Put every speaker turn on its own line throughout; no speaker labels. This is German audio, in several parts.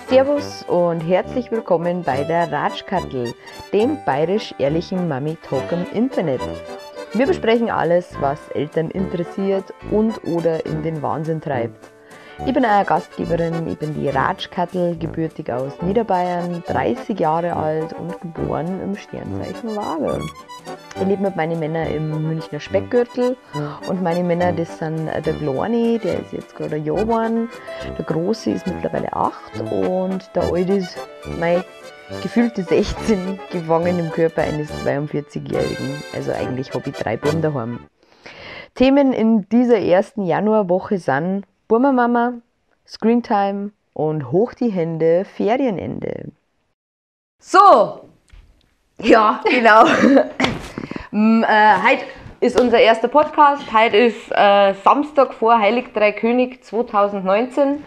Servus und herzlich willkommen bei der Ratschkattel, dem bayerisch-ehrlichen Mami-Talk im Internet. Wir besprechen alles, was Eltern interessiert und oder in den Wahnsinn treibt. Ich bin eure Gastgeberin, ich bin die Ratschkattel, gebürtig aus Niederbayern, 30 Jahre alt und geboren im Sternzeichen Waage. Ich lebe mit meinen Männern im Münchner Speckgürtel und meine Männer, das sind der Kleine, der ist jetzt gerade ein Jahr geworden, der Große ist mittlerweile 8 und der Alte ist mein gefühlte 16, gefangen im Körper eines 42-Jährigen. Also eigentlich habe ich 3 Buben daheim. Themen in dieser ersten Januarwoche sind Burma-Mama, Screentime und hoch die Hände, Ferienende. So, ja, genau. Heute ist unser erster Podcast. Heute ist Samstag vor Heilig Drei König 2019.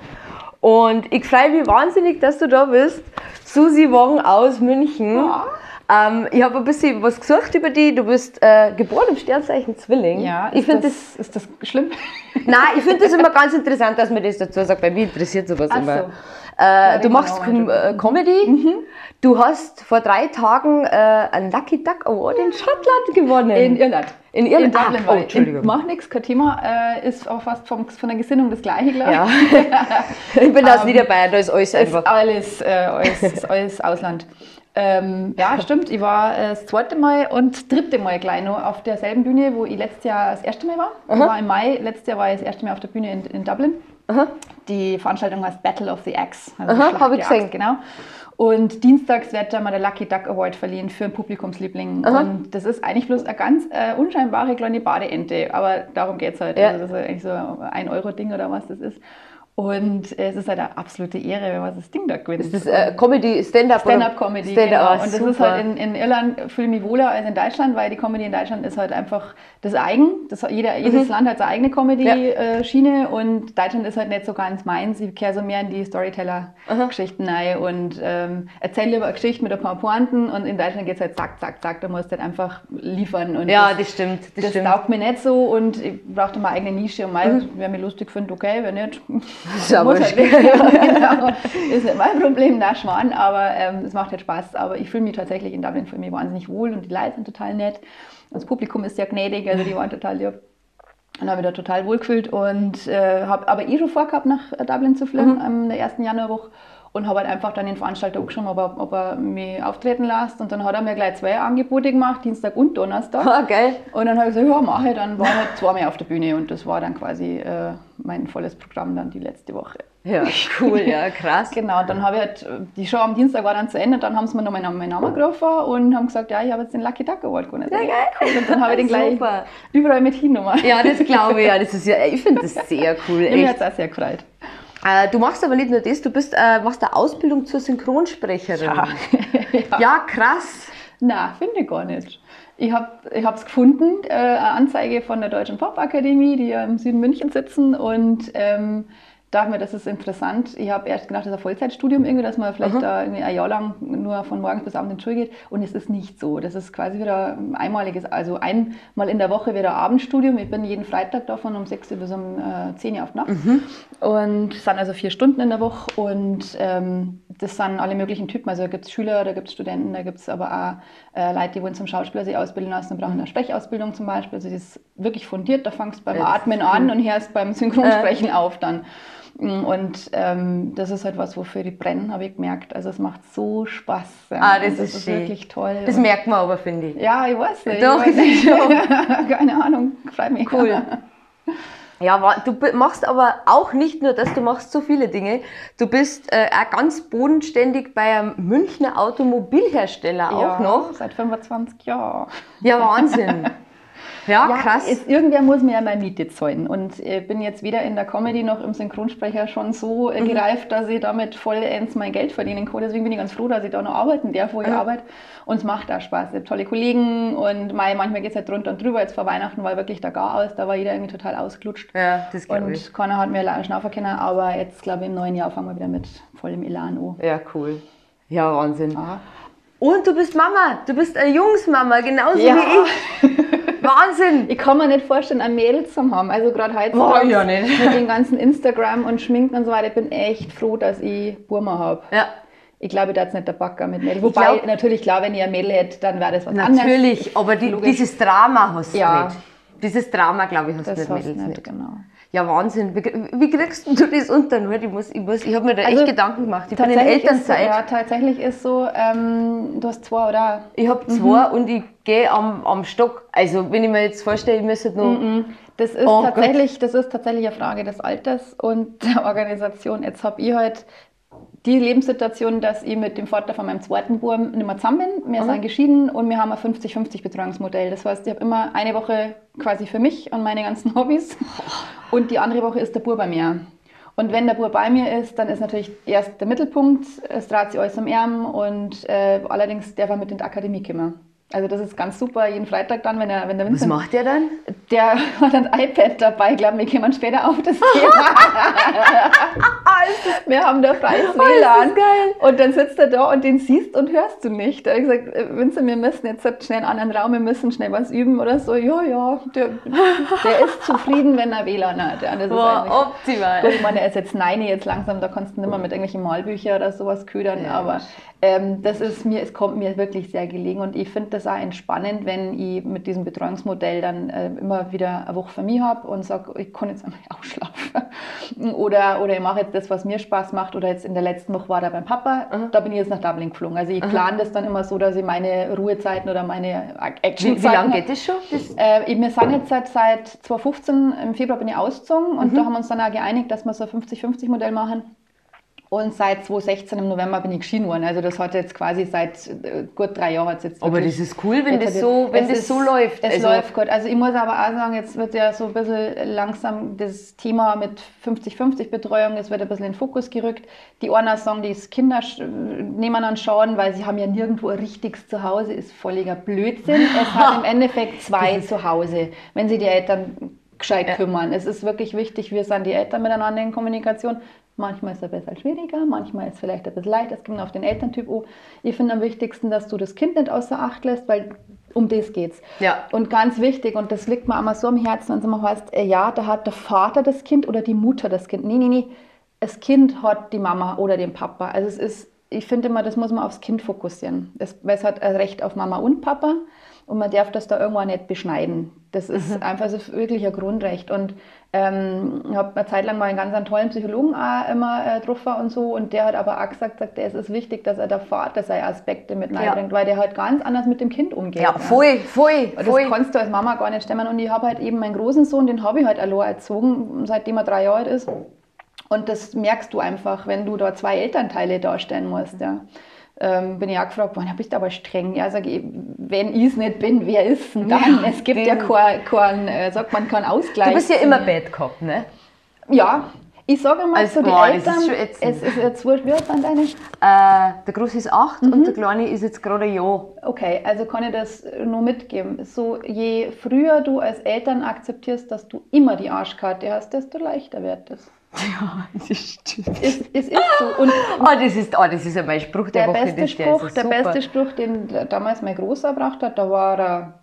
Und ich freue mich wahnsinnig, dass du da bist. Susi Wong aus München. Ja. Ich habe ein bisschen was gesucht über dich. Du bist geboren im Sternzeichen Zwilling.
Ja,
ist
das schlimm?
Nein, ich finde das immer ganz interessant, dass man das dazu sagt. Bei mir interessiert sowas immer.
So.
Du machst Comedy. Mhm. Du hast vor 3 Tagen einen Lucky Duck Award in Schottland gewonnen.
In Irland.
In Irland?
In Dublin
war ich. Entschuldigung.
Macht nichts, kein Thema. Ist auch fast von der Gesinnung das Gleiche, glaube ich.
Ja. Ich bin aus Niederbayern, da ist alles einfach.
Ist alles Ausland. Ja, stimmt. Ich war das 2. Mal und 3. Mal gleich noch auf derselben Bühne, wo ich letztes Jahr das 1. Mal war. Ich war im Mai, letztes Jahr war ich das 1. Mal auf der Bühne in Dublin. Aha. Die Veranstaltung heißt Battle of the Axe. Also
habe ich gesehen.
Genau. Und dienstags wird da mal der Lucky Duck Award verliehen für einen Publikumsliebling. Aha. Und das ist eigentlich bloß eine ganz unscheinbare kleine Badeente. Aber darum geht es halt. Ja. Also das ist eigentlich so ein 1-Euro-Ding oder was das ist. Und es ist halt eine absolute Ehre, wenn man das Ding da gewinnt.
Ist das Comedy, Stand-up?
Stand-up-Comedy, genau. Und das ist halt in Irland fühle ich mich wohler als in Deutschland, weil die Comedy in Deutschland ist halt einfach das eigen. Jedes Land hat seine eigene Comedy-Schiene und Deutschland ist halt nicht so ganz meins. Ich kehre so mehr in die Storyteller-Geschichten rein und erzähle lieber eine Geschichte mit ein paar Pointen und in Deutschland geht es halt zack, zack, zack. Da musst du halt einfach liefern. Und
ja, das stimmt.
Das taugt mir nicht so und ich brauche meine eigene Nische und wer mich lustig findet, okay, wer nicht.
Das ist aber
halt genau. Ist nicht mein Problem, der Schwan, aber es macht halt Spaß. Aber ich fühle mich tatsächlich in Dublin für mich wahnsinnig wohl und die Leute sind total nett. Das Publikum ist sehr gnädig, also die waren total lieb. Und habe mich da total wohl gefühlt und habe aber schon vorgehabt, nach Dublin zu fliegen in der ersten Januarwoche. Und habe halt einfach dann den Veranstalter angeschaut, ob er mich auftreten lässt. Und dann hat er mir gleich 2 Angebote gemacht, Dienstag und Donnerstag.
Ah, geil.
Und dann habe ich gesagt, ja, mache ich. Dann waren wir 2 Mal auf der Bühne und das war dann quasi mein volles Programm dann die letzte Woche.
Ja, cool, ja, krass.
Genau, dann habe ich halt, die Show am Dienstag war dann zu Ende, dann haben sie mir noch meinen Namen gerufen und haben gesagt, ja, ich habe jetzt den Lucky Duck Award gewonnen.
Ja, geil.
Cool. Und dann habe ich den gleich überall mit hingenommen.
Ja, das glaube ich, ja. Das ist ja, ich finde das sehr cool.
Mir hat es auch sehr gefreut.
Du machst aber nicht nur das, du machst eine Ausbildung zur Synchronsprecherin. Ja, krass.
Nein, finde ich gar nicht. Ich habe es gefunden, eine Anzeige von der Deutschen Popakademie, die ja im Süden München sitzen und dachte mir, das ist interessant. Ich habe erst gedacht, das ist ein Vollzeitstudium irgendwie, dass man vielleicht da irgendwie ein Jahr lang nur von morgens bis abends in die Schule geht. Und es ist nicht so. Das ist quasi wieder einmaliges, also einmal in der Woche wieder Abendstudium. Ich bin jeden Freitag davon um 6 Uhr bis um 10 Uhr auf die Nacht. Und es sind also 4 Stunden in der Woche. Und das sind alle möglichen Typen. Also da gibt es Schüler, da gibt es Studenten, da gibt es aber auch Leute, die wollen zum Schauspieler sich ausbilden lassen und brauchen eine Sprechausbildung zum Beispiel. Also das ist wirklich fundiert. Da fängst du beim Atmen an und hörst beim Synchronsprechen auf dann. Und das ist halt was, wofür ich brenne, habe ich gemerkt. Also es macht so Spaß. Ja.
Das ist
wirklich toll.
Das merkt man aber, finde ich.
Ja, ich weiß nicht.
Doch,
keine Ahnung, freut mich.
Cool. Ja, du machst aber auch nicht nur das, du machst so viele Dinge. Du bist auch ganz bodenständig bei einem Münchner Automobilhersteller auch noch.
Seit 25 Jahren.
Ja, Wahnsinn. Ja, krass.
Irgendwer muss mir ja meine Miete zahlen. Und ich bin jetzt weder in der Comedy noch im Synchronsprecher schon so gereift, dass ich damit vollends mein Geld verdienen kann. Deswegen bin ich ganz froh, dass ich da noch arbeiten darf, wo ich arbeite. Und es macht auch Spaß. Ich habe tolle Kollegen und manchmal geht es halt drunter und drüber. Jetzt vor Weihnachten war wirklich der Gar aus, da war jeder irgendwie total ausgelutscht.
Ja, das glaube ich.
Und keiner hat mir schnaufen können. Aber jetzt, glaube ich, im neuen Jahr fangen wir wieder mit vollem Elan an.
Ja, cool. Ja, Wahnsinn.
Ah.
Und du bist Mama, du bist eine Jungsmama, genauso
Ja.
wie ich. Wahnsinn.
Ich kann mir nicht vorstellen, ein Mädel zu haben. Also gerade heutzutage
ja nicht.
mit den ganzen Instagram und Schminken und so weiter, ich bin echt froh, dass ich Burma habe.
Ja.
Ich glaube, da ist nicht der Backer mit Mädel. Wobei, natürlich, klar, wenn ich ein Mädel hätte, dann wäre das was anderes.
Natürlich, aber dieses Drama hast du
Ja.
nicht. Dieses Drama, glaube ich, hast du
Das
mit
hast du
Mädels
nicht,
nicht.
genau.
Ja, Wahnsinn. Wie kriegst du das unter? Ich habe mir da echt
Also,
Gedanken gemacht. Ich bin in
Tatsächlich ist so,
Elternzeit.
ja, tatsächlich ist so, du hast 2, oder?
Ich habe 2 und ich gehe am Stock. Also, wenn ich mir jetzt vorstelle, ich müsste noch.
Das ist,
Oh
tatsächlich eine Frage des Alters und der Organisation. Jetzt habe ich halt die Lebenssituation, dass ich mit dem Vater von meinem zweiten Buben nicht mehr zusammen bin. Wir sind geschieden und wir haben ein 50-50 Betreuungsmodell. Das heißt, ich habe immer eine Woche quasi für mich und meine ganzen Hobbys und die andere Woche ist der Bub bei mir. Und wenn der Bub bei mir ist, dann ist natürlich erst der Mittelpunkt, es dreht sich alles um ihn und allerdings darf er mit in die Akademie kommen. Also das ist ganz super, jeden Freitag dann, wenn der Vincent...
Was macht der dann?
Der hat ein iPad dabei, ich glaube, wir kommen später auf das Thema. Wir haben da freies WLAN.
Ist das geil.
Und dann sitzt er da und den siehst und hörst du nicht. Da habe ich gesagt, Vincent, wir müssen jetzt schnell in einen anderen Raum, wir müssen schnell was üben oder so. Ja, der ist zufrieden, wenn er WLAN hat. Ja, das ist
optimal.
Gut, ich meine, er ist jetzt 9 jetzt langsam, da kannst du nicht mehr mit irgendwelchen Malbüchern oder sowas ködern, aber es kommt mir wirklich sehr gelegen und ich finde das auch entspannend, wenn ich mit diesem Betreuungsmodell dann immer wieder eine Woche für mich habe und sage, ich kann jetzt einmal ausschlafen oder ich mache jetzt das, was mir Spaß macht oder jetzt in der letzten Woche war da beim Papa, da bin ich jetzt nach Dublin geflogen. Also ich plane das dann immer so, dass ich meine Ruhezeiten oder meine Actionzeiten...
Wie lange geht das schon?
Wir sind jetzt seit 2015, im Februar bin ich ausgezogen und da haben wir uns dann auch geeinigt, dass wir so ein 50-50-Modell machen. Und seit 2016 im November bin ich geschieden worden. Also das hat jetzt quasi seit gut 3 Jahren jetzt
aber das ist cool, wenn das so läuft.
Es läuft gut. Also ich muss aber auch sagen, jetzt wird ja so ein bisschen langsam das Thema mit 50-50 Betreuung, das wird ein bisschen in den Fokus gerückt. Die einen sagen, die Kinder nebeneinander schauen, weil sie haben ja nirgendwo ein richtiges Zuhause, ist völliger Blödsinn. Es hat im Endeffekt 2 Zuhause, wenn sie die Eltern gescheit kümmern. Es ist wirklich wichtig, wir sind die Eltern miteinander in Kommunikation. Manchmal ist es ein bisschen schwieriger, manchmal ist es vielleicht ein bisschen leichter, es kommt auf den Elterntyp an. Ich finde am wichtigsten, dass du das Kind nicht außer Acht lässt, weil um das geht's.
Ja.
Und ganz wichtig, und das liegt mir immer so am Herzen, wenn du mal weißt, ja, da hat der Vater das Kind oder die Mutter das Kind. Nee. Das Kind hat die Mama oder den Papa. Also ich finde immer, das muss man aufs Kind fokussieren. Weil es hat ein Recht auf Mama und Papa und man darf das da irgendwann nicht beschneiden. Das ist einfach so wirklich ein Grundrecht. Und ich habe eine Zeit lang mal einen ganz tollen Psychologen auch immer getroffen und so. Und der hat aber auch gesagt, es ist wichtig, dass er der Vater seine Aspekte mit reinbringt, weil der halt ganz anders mit dem Kind umgeht.
Ja, voll.
Und das kannst du als Mama gar nicht stemmen. Und ich habe halt eben meinen großen Sohn, den habe ich halt allein erzogen, seitdem er 3 Jahre alt ist. Und das merkst du einfach, wenn du da 2 Elternteile darstellen musst. Ja. Bin ich auch gefragt worden, bist du aber streng? Ja, sage ich, wenn ich es nicht bin, wer ist denn dann?
Ja,
es gibt ja keinen Ausgleich.
Du bist ja immer Bad Cop, ne?
Ja, ich sage mal
Also,
so, die
boah, das
Eltern,
ist schon ätzend.
es ist jetzt wurscht, wie alt sind deine?
Der Große ist 8 und der Kleine ist jetzt gerade ein Jahr.
Okay, also kann ich das nur mitgeben. So, je früher du als Eltern akzeptierst, dass du immer die Arschkarte hast, desto leichter wird das.
Ja, das stimmt.
Es ist so. Und
das ist ja mein Spruch der Woche.
Der beste Spruch, den damals mein Großer gebracht hat, da war er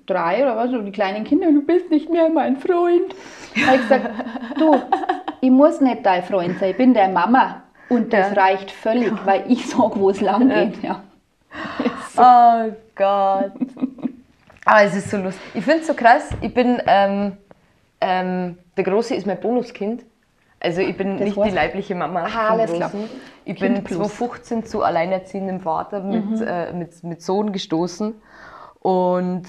3 oder was, die kleinen Kinder, du bist nicht mehr mein Freund. Da habe ich gesagt, du, ich muss nicht dein Freund sein, ich bin deine Mama. Und das reicht völlig, weil ich sage, wo es lang geht. Ja.
So. Oh Gott. Aber es ist so lustig. Ich finde es so krass, ich bin, der Große ist mein Bonuskind. Also ich bin nicht die leibliche Mama vom Großen. Ich bin 2015 zu alleinerziehendem Vater mit Sohn gestoßen. Und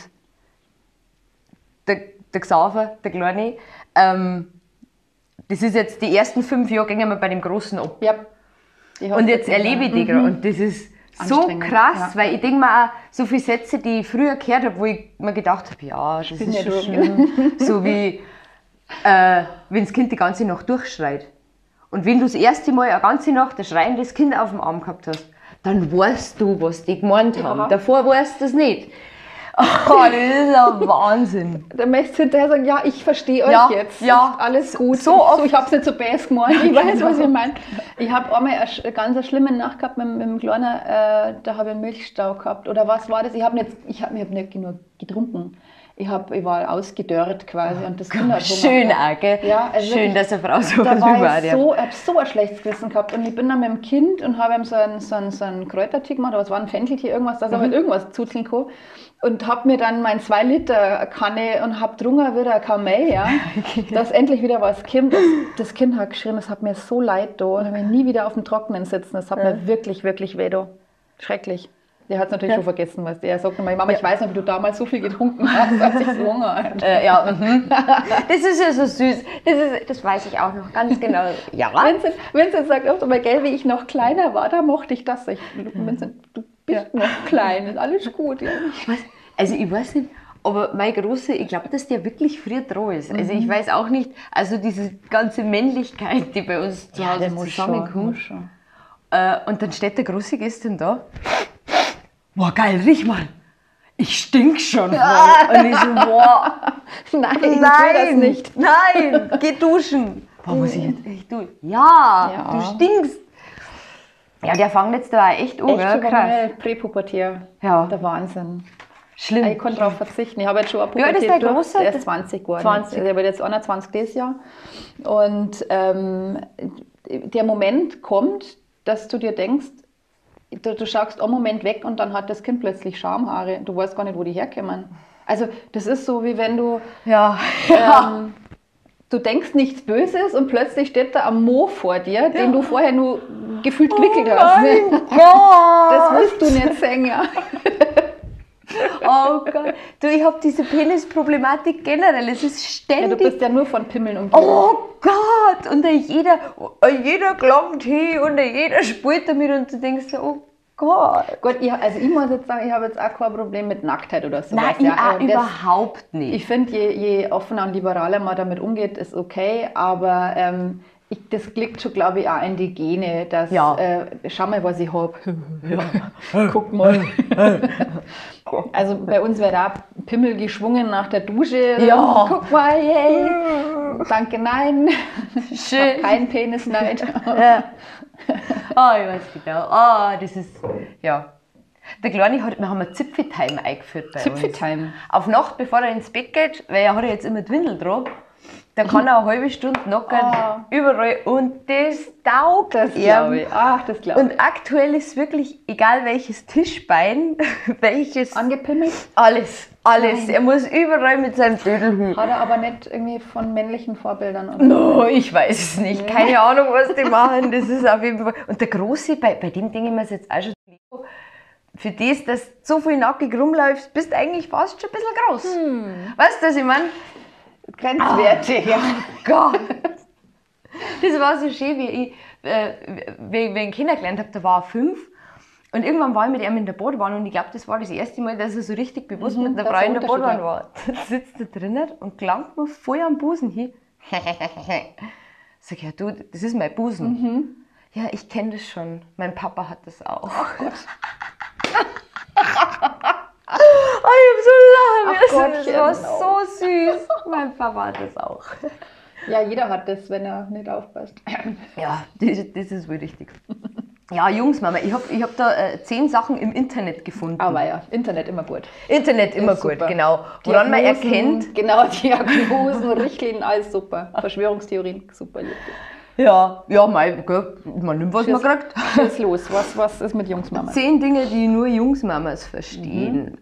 der Xaver, der Kleine, das ist jetzt die ersten 5 Jahre gingen wir bei dem Großen ab.
Ja.
Und jetzt erlebe ich die gerade. Und das ist so krass, weil ich denke mir auch, so viele Sätze, die ich früher gehört habe, wo ich mir gedacht habe, ja, das ist schon schlimm. So wie, wenn das Kind die ganze Nacht durchschreit. Und wenn du das erste Mal eine ganze Nacht ein schreiendes Kind auf dem Arm gehabt hast, dann weißt du, was die gemeint haben. Davor weißt du das nicht. Oh, das ist ja Wahnsinn.
Dann möchtest du hinterher sagen, ja, ich verstehe euch
Ja,
jetzt.
ja.
Alles gut.
So oft.
Ich habe es nicht so bäs gemeint. Ich weiß, was ihr meint. Ich habe einmal eine ganz schlimme Nacht gehabt mit dem Kleinen. Da habe ich einen Milchstau gehabt. Oder was war das? Ich habe nicht genug getrunken. Ich war ausgedörrt quasi und das Kind hat Hunger.
Schön auch, gell?
Ja, also
schön,
wirklich,
dass eine Frau so
da
was
war
über
ich habe so ein schlechtes Gewissen gehabt und ich bin dann mit dem Kind und habe ihm so einen Kräutertee gemacht, aber es war ein Fencheltee, irgendwas, dass er mit irgendwas zuzeln kann und habe mir dann mein 2 Liter Kanne und habe drungen wieder kaum mehr, ja, dass endlich wieder was kommt. Das Kind hat geschrien, es hat mir so leid da und ich will nie wieder auf dem Trockenen sitzen, das hat mir wirklich, wirklich weh da. Schrecklich. Der hat es natürlich schon vergessen, was der sagt. Mama, ich weiß noch, wie du damals so viel getrunken hast, als ich so Hunger hatte.
Das ist ja so süß. Das weiß ich auch noch ganz genau. Ja.
Vincent sagt oft immer, gell, wie ich noch kleiner war, da mochte ich das. Vincent, du bist noch klein, ist alles gut. Ja.
Also ich weiß nicht, aber mein Großer, ich glaube, dass der wirklich früher dran ist. Also ich weiß auch nicht, also diese ganze Männlichkeit, die bei uns zu Hause zusammenkommt. Und dann steht der Große gestern da. Boah, geil, riech mal. Ich stink schon. Und ich so, boah.
Nein, ich will das nicht.
Nein, geh duschen. Boah, muss ich jetzt echt duschen? Ja, du stinkst. Ja, der fängt jetzt da echt an,
echt
krass.
Präpubertär.
Ja.
Der Wahnsinn.
Schlimm.
Ich konnte darauf verzichten. Ich habe jetzt schon eine
Pubertät.
Pubertät
Der ist
der ist 20 geworden.
20.
Der wird jetzt 21 dieses Jahr. Und der Moment kommt, dass du dir denkst, du schaust einen Moment weg und dann hat das Kind plötzlich Schamhaare. Du weißt gar nicht, wo die herkommen. Also das ist so, wie wenn du du denkst nichts Böses und plötzlich steht da ein Mo vor dir, den du vorher nur gefühlt gewickelt hast. Das willst du nicht sehen, ja.
Oh Gott. Du, ich habe diese Penisproblematik generell. Es ist ständig.
Ja, du bist ja nur von Pimmeln umgeben.
Oh Gott! Und jeder klangt hin und jeder spielt damit und du denkst so, oh Gott.
Gut, ich muss jetzt sagen, ich habe jetzt auch kein Problem mit Nacktheit oder so.
Nein, überhaupt nicht.
Ich finde, je offener und liberaler man damit umgeht, ist okay, aber das liegt schon, glaube ich, auch in die Gene, dass, schau mal, was ich habe. Guck mal. Also bei uns wird auch Pimmel geschwungen nach der Dusche.
Ja.
Guck mal, hey. Danke, nein.
Schön.
Ich hab keinen Penis, nein.
Ja. Oh, ich weiß genau. Oh, das ist, ja. Der Kleine wir haben ein Zipfetime eingeführt bei uns.
Zipfetime?
Auf Nacht, bevor er ins Bett geht, weil er hat ja jetzt immer die Windel dran, da kann er eine halbe Stunde nackern, überall. Und das taugt
das, glaube ich. Ach, das glaube ich.
Und aktuell ist wirklich, egal welches Tischbein, welches...
Angepimmelt?
Alles.
Nein.
Er muss überall mit seinem Dödel hin.
Hat er aber nicht irgendwie von männlichen Vorbildern? Oder?
No, ich weiß es nicht. Keine Ahnung, was die machen. Das ist auf jeden Fall... Und der Große, bei dem denke ich mir jetzt auch schon, für das, dass du so viel nackig rumläufst, bist du eigentlich fast schon ein bisschen groß. Weißt du, was ich meine?
Grenzwertig.
Oh Gott. Das war so schön, wie ich ihn kennengelernt habe, da war er 5. Und irgendwann war ich mit ihm in der Bootwanne und ich glaube, das war das erste Mal, dass er so richtig bewusst mit einer Frau in der Bootwanne war. Dann sitzt er drinnen und gelangt mir voll am Busen hin. Sag ich, ja du, das ist mein Busen. Ja, ich kenne das schon. Mein Papa hat das auch. Oh Gott. Oh, ich hab so lachen müssen. Das war so süß. Mein Papa hat das auch.
Ja, jeder hat das, wenn er nicht aufpasst.
Ja, das ist wohl richtig. Ja, Jungs, Mama, ich hab da 10 Sachen im Internet gefunden.
Aber ja, Internet immer gut.
Internet immer
ist
gut,
super.
genau. Woran man erkennt.
Genau, Diagnosen, Richtlinien, alles super. Verschwörungstheorien, super.
Ja, man nimmt, was man kriegt.
Was ist los? Was ist mit Jungsmama?
10 Dinge, die nur Jungsmamas verstehen.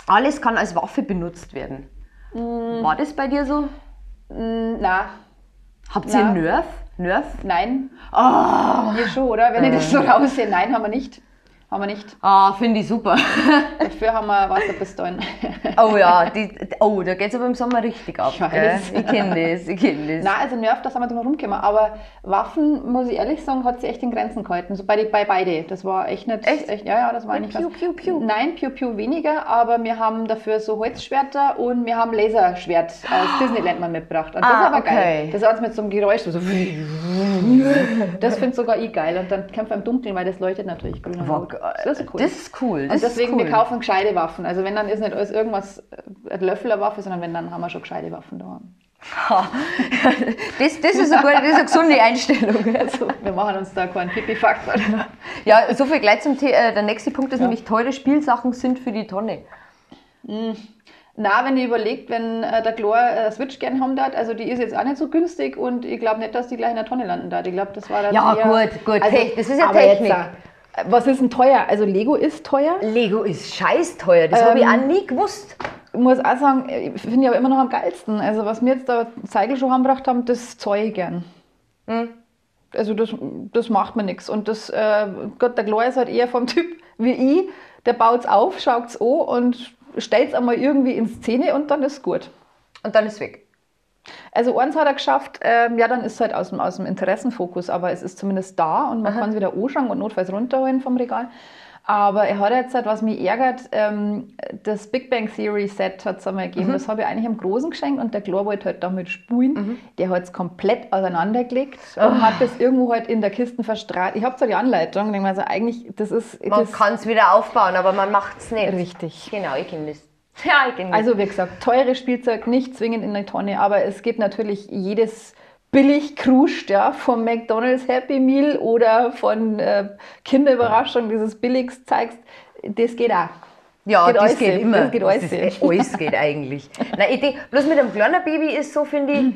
Alles kann als Waffe benutzt werden. War das bei dir so?
Na.
Habt ihr Nerf?
Nein.
Oh.
Wir schon, oder? Wenn ich das so raussehe. Nein, haben wir nicht.
Ah, finde ich super.
Dafür haben wir Wasserpistolen.
Oh ja, da geht es aber im Sommer richtig ab. Ich kenne das.
Nein, also Nerv, da sind wir drum rumgekommen. Aber Waffen, muss ich ehrlich sagen, hat sie echt in Grenzen gehalten. So bei beide. Das war echt nicht. Echt? Ja, das war nicht
Piu.
Nein, Piu weniger, aber wir haben dafür so Holzschwerter und wir haben Laserschwert aus Disneyland mal mitgebracht. Und das ist aber geil. Das ist alles mit so einem Geräusch. Das finde sogar ich geil. Und dann kämpfen wir im Dunkeln, weil das leuchtet natürlich grün und rot. Das ist cool.
Das ist cool.
Und deswegen, wir kaufen gescheite Waffen. Also wenn, dann ist nicht alles irgendwas, ein Löffel eine Waffe, sondern wenn, dann haben wir schon gescheite Waffen da.
Das ist eine gesunde Einstellung.
Also, wir machen uns da keinen Pipi-Faktor.
Ja, so viel gleich zum Thema. Der nächste Punkt ist nämlich, teure Spielsachen sind für die Tonne.
Na, wenn ihr überlegt, wenn der Chlor Switch gern haben darf, also die ist jetzt auch nicht so günstig und ich glaube nicht, dass die gleich in der Tonne landen darf. Ich glaube, das war dann
gut.
Also,
das ist ja Technik.
Jetzt, was ist denn teuer? Also Lego ist teuer.
Lego ist scheiß teuer, das habe ich auch nie gewusst.
Ich muss auch sagen, ich finde ich aber immer noch am geilsten. Also was wir jetzt da Zeigelschuhe angebracht haben, das zahle ich gern. Also das macht mir nichts. Und das, Gott, der Chlor ist halt eher vom Typ wie ich, der baut es auf, schaut es an und stellt es einmal irgendwie in Szene und dann ist es gut.
Und dann ist es weg.
Also eins hat er geschafft, ja, dann ist es halt aus dem Interessenfokus, aber es ist zumindest da und man kann es wieder anschauen und notfalls runterholen vom Regal. Aber er hat jetzt halt, was mich ärgert, das Big Bang Theory Set hat es einmal gegeben. Das habe ich eigentlich im Großen geschenkt und der Chlor wollte halt damit spielen. Der hat es komplett auseinandergelegt und hat das irgendwo halt in der Kiste verstrahlt. Ich habe zwar die Anleitung, denke mir, also eigentlich, das ist...
Man kann es wieder aufbauen, aber man macht es nicht.
Richtig.
Genau, ich kenne das. Ja, ich kenne das.
Also wie gesagt, teures Spielzeug, nicht zwingend in eine Tonne, aber es gibt natürlich jedes... billig kruscht, ja, vom McDonald's Happy Meal oder von Kinderüberraschung, dieses Billigzeugs, das geht auch.
Ja, das geht immer.
Das geht alles.
Alles geht eigentlich. Nein, ich denke, bloß mit einem kleinen Baby ist so, finde ich,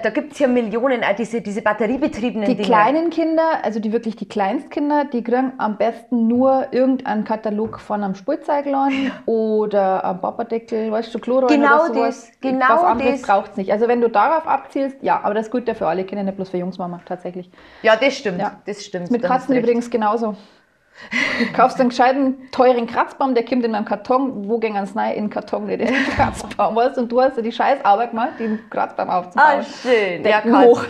da gibt es ja Millionen, auch diese batteriebetriebenen
Die
Dinge.
kleinen Kinder, also die wirklich die Kleinstkinder, die kriegen am besten nur irgendeinen Katalog von einem Spielzeugladen oder einem Papadeckel, weißt du, Chlorollen
Genau
oder sowas.
das, genau
was anderes
das.
braucht es nicht. Also wenn du darauf abzielst, ja, aber das ist gut ja für alle Kinder, nicht bloß für Jungsmama, tatsächlich.
Ja, das stimmt.
Ja.
Das stimmt.
Mit
da hast
Katzen
du recht.
übrigens genauso. Du kaufst einen gescheiten, teuren Kratzbaum, der kommt in einem Karton. Wo gehen ans rein? In den Karton, nicht in den Kratzbaum. Weißt? Und du hast ja die Scheißarbeit gemacht, den Kratzbaum aufzubauen.
Ah, schön.
Decken
Ja,
hoch.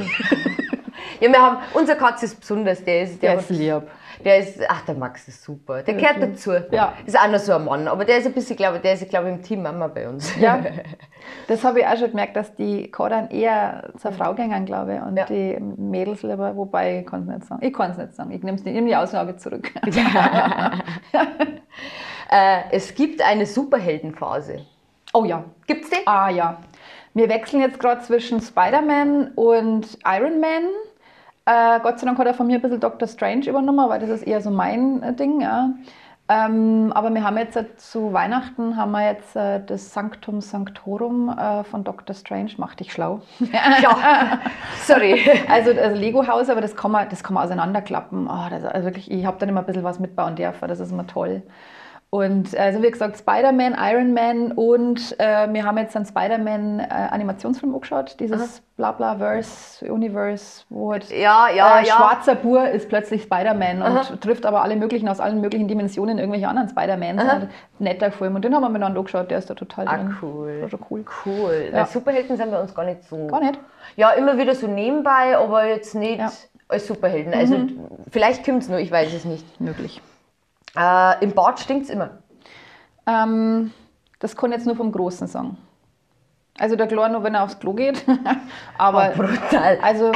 Ja, wir haben, unser Katze ist besonders, der ist
lieb.
Der ist, ach, der Max ist super. Der gehört dazu.
Ja.
Ist auch noch so ein Mann, aber der ist ein bisschen, glaube ich, im Team Mama bei uns.
Ja, das habe ich auch schon gemerkt, dass die Kadern eher zur Frau gehen, glaube ich, und die Mädels lieber, wobei ich kann es nicht sagen. Ich kann es nicht sagen, ich nehme die Aussage zurück.
Es gibt eine Superheldenphase.
Oh ja.
Gibt's die?
Ah ja. Wir wechseln jetzt gerade zwischen Spider-Man und Iron Man. Gott sei Dank hat er von mir ein bisschen Doctor Strange übernommen, weil das ist eher so mein Ding. Ja. Aber wir haben jetzt zu Weihnachten haben wir jetzt das Sanctum Sanctorum von Doctor Strange. Mach dich schlau.
Ja, sorry.
Also Lego-Haus, aber das kann man auseinanderklappen. Oh, also wirklich, ich habe dann immer ein bisschen was mitbauen dürfen, das ist immer toll. Und also wie gesagt, Spider-Man, Iron Man und wir haben jetzt einen Spider-Man-Animationsfilm angeschaut, dieses Blabla-Verse, Universe, wo halt schwarzer Bur ist plötzlich Spider-Man und trifft aber alle möglichen aus allen möglichen Dimensionen irgendwelche anderen Spider-Mans. Netter Film und den haben wir miteinander angeschaut, der ist da total drin.
Cool.
Das war schon cool.
Cool. Ja. Superhelden sind bei uns gar nicht so.
Gar nicht?
Ja, immer wieder so nebenbei, aber jetzt nicht als Superhelden. Also vielleicht kommt es nur, ich weiß es nicht.
Möglich.
Im Bad stinkt es immer.
Das kann ich jetzt nur vom Großen sagen. Also der Chlor nur, wenn er aufs Klo geht. Aber
brutal.
Also,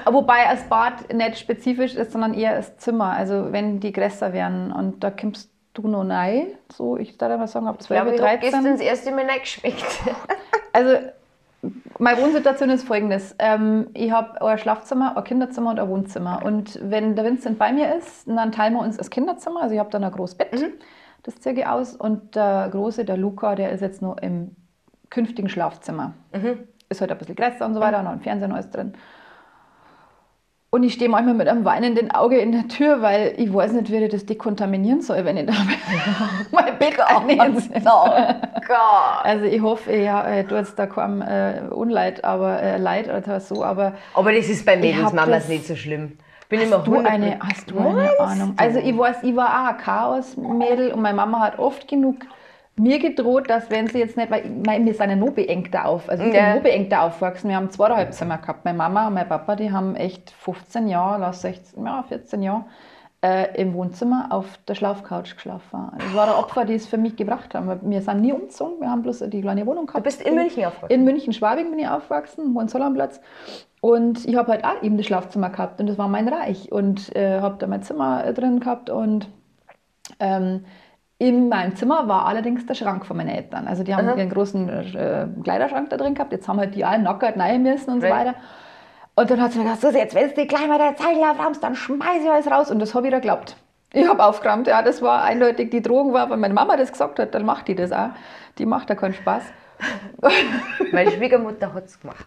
wobei das Bad nicht spezifisch ist, sondern eher das Zimmer. Also wenn die größer werden und da kommst du noch rein, so ich darf mal sagen, ab 12, 13.
Ich habe gestern das erste Mal reingeschmeckt.
Also meine Wohnsituation ist folgendes. Ich habe ein Schlafzimmer, ein Kinderzimmer und ein Wohnzimmer. Und wenn der Vincent bei mir ist, dann teilen wir uns das Kinderzimmer. Also ich habe dann ein großes Bett, das ziehe ich aus. Und der Große, der Luca, der ist jetzt noch im künftigen Schlafzimmer. Ist halt ein bisschen größer und so weiter, noch ein Fernseher und alles drin. Und ich stehe manchmal mit einem weinenden Auge in der Tür, weil ich weiß nicht, wie ich das dekontaminieren soll, wenn ich da mein Bett annehme. Also ich hoffe, ich tue jetzt da keinem Unleid, aber Leid oder so. Aber
das ist bei Mädelsmamas nicht so schlimm.
Hast du eine Ahnung? Also ich weiß, ich war auch ein Chaos-Mädel und meine Mama hat oft genug mir gedroht, dass wenn sie jetzt nicht, weil wir sind ja noch beengter auf, also ich bin noch beengter aufgewachsen, wir haben 2,5 Zimmer gehabt, meine Mama und mein Papa, die haben echt 15 Jahre, 14 Jahre im Wohnzimmer auf der Schlafcouch geschlafen. Das war der Opfer, die es für mich gebracht haben, weil wir sind nie umgezogen, wir haben bloß die kleine Wohnung gehabt.
Du bist in München aufgewachsen? In
München-Schwabing bin ich aufgewachsen, Hohenzollernplatz. Und ich habe halt auch eben das Schlafzimmer gehabt und das war mein Reich und habe da mein Zimmer drin gehabt und In meinem Zimmer war allerdings der Schrank von meinen Eltern. Also die haben ihren großen Kleiderschrank da drin gehabt. Jetzt haben halt die alle nackert rein müssen und so weiter. Und dann hat sie mir gesagt, so, jetzt wenn du gleich mal der Zeichen aufräumst, dann schmeiß ich alles raus. Und das habe ich da geglaubt. Ich habe aufgeräumt, ja, das war eindeutig die Drohung, war, wenn meine Mama das gesagt hat, dann macht die das auch. Die macht da keinen Spaß.
Meine Schwiegermutter hat es gemacht.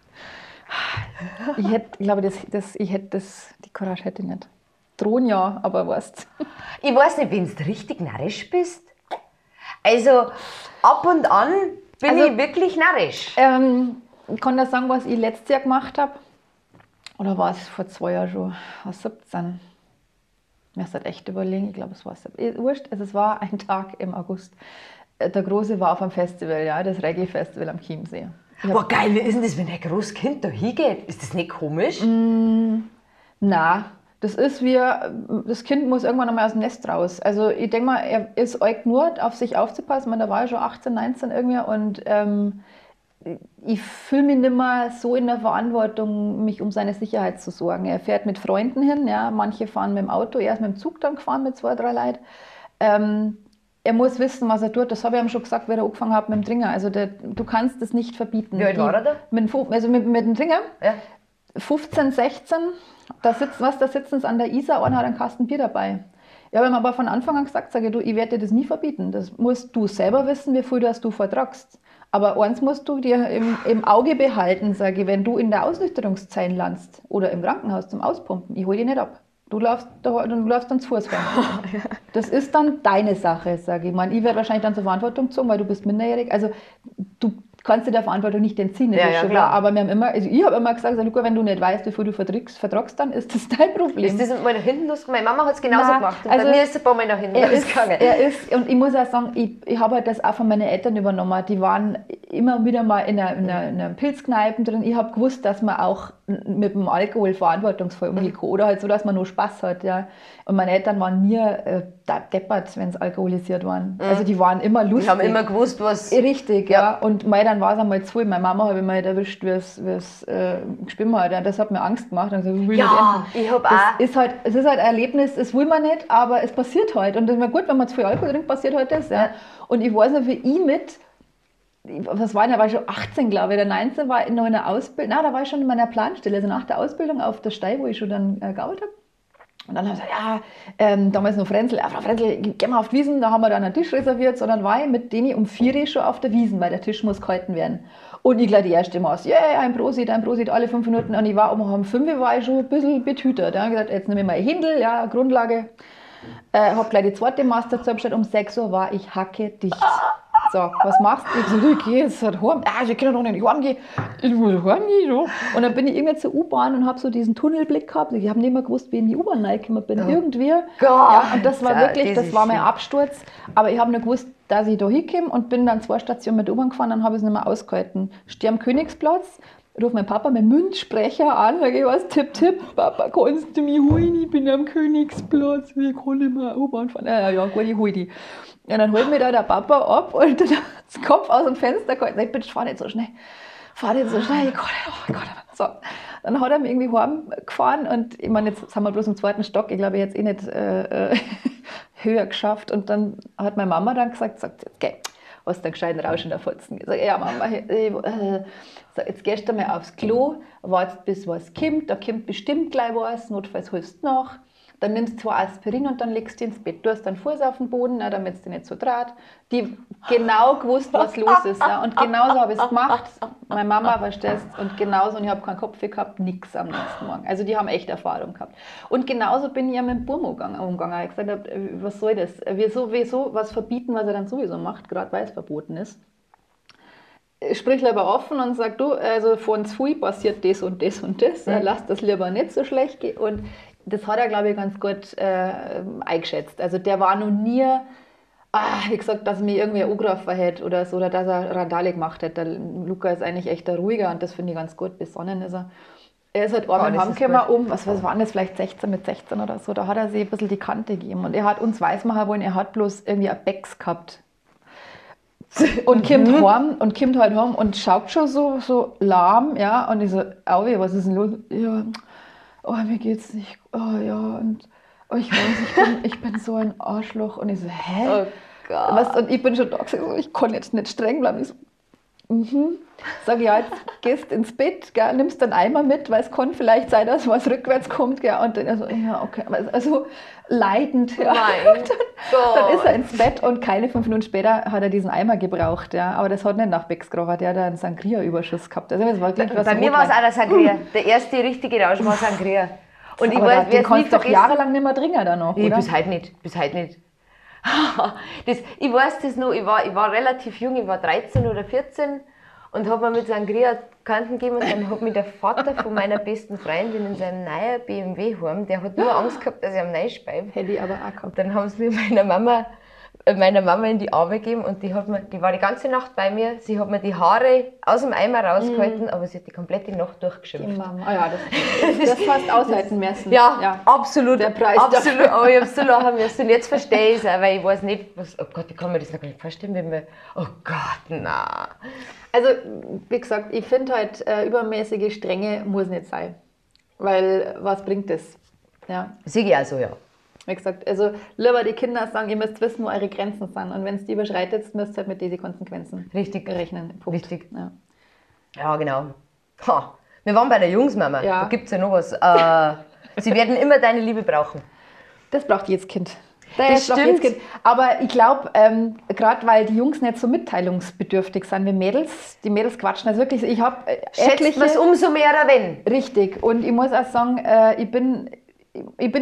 Ich glaube, die Courage hätte ich nicht. Drohen ja, aber weißt.
Ich weiß nicht, wenn du richtig narrisch bist. Also ab und an bin ich wirklich narrisch.
Ich kann das sagen, was ich letztes Jahr gemacht habe. Oder war es vor 2 Jahren schon? War 17. Ich muss halt echt überlegen, ich glaube, es war 17. Wurscht, also es war ein Tag im August. Der Große war auf einem Festival, ja, das Reggae-Festival am Chiemsee.
Boah, geil, wie ist denn das, wenn ein Großkind da hingeht? Ist das nicht komisch?
Na, das ist wie, das Kind muss irgendwann einmal aus dem Nest raus. Also ich denke mal, er ist euch nur auf sich aufzupassen. Ich meine, da war er schon 18, 19 irgendwie und ich fühle mich nicht mehr so in der Verantwortung, mich um seine Sicherheit zu sorgen. Er fährt mit Freunden hin, ja, manche fahren mit dem Auto, er ist mit dem Zug dann gefahren mit 2, 3 Leuten. Er muss wissen, was er tut. Das habe ich ihm schon gesagt, wenn er angefangen hat mit dem Dringer. Also du kannst das nicht verbieten.
Wie alt war er da?
Mit dem Dringer?
Ja.
15, 16. Da sitzen sie an der Isar und hat einen Kasten Bier dabei. Ich habe ihm aber von Anfang an gesagt, sage du, ich werde dir das nie verbieten. Das musst du selber wissen, wie viel du vertragst. Aber eins musst du dir im Auge behalten, sage ich, wenn du in der Ausnüchterungszeit landest oder im Krankenhaus zum Auspumpen, ich hole dich nicht ab. Du läufst dann zu Fuß rein. Das ist dann deine Sache, sage ich. Ich werde wahrscheinlich dann zur Verantwortung gezogen, weil du bist minderjährig. Also du kannst dir der Verantwortung nicht entziehen, das ist schon klar. Aber ich habe immer gesagt, Luca, wenn du nicht weißt, wie viel du vertragst, dann ist das dein Problem.
Ist das mal nach hinten losgegangen? Meine Mama hat es genauso gemacht. Und also bei mir ist es ein paar Mal nach hinten losgegangen.
Und ich muss auch sagen, ich habe halt das auch von meinen Eltern übernommen. Die waren immer wieder mal in einer Pilzkneipe drin. Ich habe gewusst, dass man auch mit dem Alkohol verantwortungsvoll umgehen kann. Oder halt so, dass man nur Spaß hat. Ja. Und meine Eltern waren nie deppert, wenn sie alkoholisiert waren. Also die waren immer lustig.
Die haben immer gewusst, was...
Richtig, ja. Und dann war es einmal zu. Meine Mama habe ich mal erwischt, wie es geschwimmt hat. Ja. Das hat mir Angst gemacht. Und gesagt,
ich habe auch...
Es ist halt ein Erlebnis, das will man nicht, aber es passiert halt. Und das ist mir gut, wenn man zu viel Alkohol trinkt, passiert halt das. Ja. Und ich weiß noch, wie ich was war denn, da war ich schon 18, glaube ich, der 19 war noch in der Ausbildung, da war ich schon in meiner Planstelle, also nach der Ausbildung auf der Stei, wo ich schon dann gearbeitet habe. Und dann habe ich gesagt, damals noch Frenzel, Frau Frenzel, gehen wir auf die Wiesn, da haben wir dann einen Tisch reserviert, sondern war ich mit denen um 4 Uhr schon auf der Wiesn, weil der Tisch muss gehalten werden. Und ich gleich die erste Maß, ein Prosit, alle 5 Minuten. Und ich war um 5 Uhr war ich schon ein bisschen betütert. Da habe ich gesagt, jetzt nehme ich mal ein Händel, Grundlage. Habe gleich die zweite Maß dazu bestellt, um 6 Uhr war ich hacke dicht. So, was machst du? Ich so, ich gehe jetzt halt heim. Ich kann doch nicht heimgehen. Ich will heimgehen. So. Und dann bin ich irgendwie zur U-Bahn und habe so diesen Tunnelblick gehabt. Ich habe nicht mehr gewusst, wie in die U-Bahn reingekommen bin. Oh. Irgendwie. Ja, und das war wirklich, das war mein Absturz. Aber ich habe nicht gewusst, dass ich da hinkomme und bin dann 2 Stationen mit der U-Bahn gefahren, dann habe ich es nicht mehr ausgehalten. Stehe am Königsplatz, rufe meinen Papa mit Münzsprecher an, sage ich was, tipp, Papa, kannst du mich holen? Ich bin am Königsplatz, ich kann nicht mehr U-Bahn fahren. Ja, gut, ich hole die. Ja, dann holt mir da der Papa ab und dann das Kopf aus dem Fenster gehalten. Ich bitte, fahr nicht so schnell. Ich kann so. Dann hat er mich irgendwie heimgefahren und ich meine, jetzt sind wir bloß im 2. Stock. Ich glaube, ich hätte es nicht höher geschafft. Und dann hat meine Mama dann gesagt, jetzt geh, hast du einen gescheiten Rausch in der Fotzen. Ich sage, ja Mama, jetzt gehst du mal aufs Klo, wartest bis was kommt, da kommt bestimmt gleich was, notfalls holst du nach. Dann nimmst du 2 Aspirin und dann legst du ins Bett. Du hast dann Fuß auf den Boden, damit es dir nicht so draht. Die genau gewusst, was los ist. Ja. Und genauso habe ich es gemacht. Meine Mama war das und genauso. Und ich habe keinen Kopf gehabt, nichts am nächsten Morgen. Also die haben echt Erfahrung gehabt. Und genauso bin ich ja mit dem Burm umgegangen. Ich gesagt habe, was soll das? Wieso was verbieten, was er dann sowieso macht, gerade weil es verboten ist. Sprich lieber offen und sag, du, also von zu viel passiert das und das und das. Lass das lieber nicht so schlecht gehen. Und das hat er, glaube ich, ganz gut eingeschätzt. Also der war noch nie, wie gesagt, dass er mir irgendwie angegriffen hätte oder so, oder dass er Randale gemacht hätte. Der Luca ist eigentlich echt ein ruhiger und das finde ich ganz gut, besonnen ist er. Er ist halt einmal heimgekommen was waren das, vielleicht 16 mit 16 oder so, da hat er sich ein bisschen die Kante gegeben. Und er hat uns weismachen wollen, er hat bloß irgendwie ein Becks gehabt. Und kommt halt heim und schaut schon so lahm, ja, und ich so, Auwe, was ist denn los? Ja, mir geht's nicht, ja, und oh, ich bin so ein Arschloch. Und ich so, hä?
Oh Gott.
Was? Und ich bin schon da gesagt, ich kann jetzt nicht streng bleiben. Ich so, Sag ja, jetzt gehst ins Bett, gell, nimmst den Eimer mit, weil es kann vielleicht sein, dass was rückwärts kommt. Gell, und dann also, ja, okay. Also leidend. Ja.
Mein
Dann ist er ins Bett und keine 5 Minuten später hat er diesen Eimer gebraucht. Ja. Aber das hat nicht nach Becks gerochen, der hat einen Sangria-Überschuss gehabt. Also, das war gleich was
Bei mir war es auch der Sangria. Der erste richtige Rausch war Sangria. Und ich weiß,
den kannst du doch jahrelang nicht mehr trinken danach,
oder?
oder?
Bis heute nicht. Ich weiß das noch, ich war relativ jung, ich war 13 oder 14 und habe mir mit Sangria Kanten gegeben und dann hat mich der Vater von meiner besten Freundin in seinem neuen BMW heim, der hat nur Angst gehabt, dass ich am Neischbeib.
Hätte ich aber auch gehabt.
Dann haben sie mir meiner Mama in die Arme gegeben und die war die ganze Nacht bei mir. Sie hat mir die Haare aus dem Eimer rausgehalten, aber sie hat die komplette Nacht durchgeschimpft.
Die Mama. Oh ja, das fast aushalten müssen.
Ja, absolut.
Der Preis
absolut.
dafür.
Aber ich habe so lachen müssen. Und jetzt verstehe ich es auch, weil ich weiß nicht, oh Gott, ich kann mir das noch gar nicht vorstellen, wenn wir, oh Gott, na.
Also, wie gesagt, ich finde halt, übermäßige Strenge muss nicht sein. Weil, was bringt das? Ja.
Sehe ich auch so, ja.
Wie gesagt, also lieber die Kinder sagen, ihr müsst wissen, wo eure Grenzen sind. Und wenn es die überschreitet, müsst ihr halt mit diesen Konsequenzen rechnen. Punkt.
Richtig.
Ja,
Ja, genau. Ha. Wir waren bei der Jungsmama.
Ja.
Da gibt es ja noch was. Sie werden immer deine Liebe brauchen.
Das braucht jedes Kind.
Das stimmt.
Aber ich glaube, gerade weil die Jungs nicht so mitteilungsbedürftig sind wie Mädels, die Mädels quatschen also wirklich, ich habe
Schätzt man es umso mehr, wenn.
Richtig. Und ich muss auch sagen, ich bin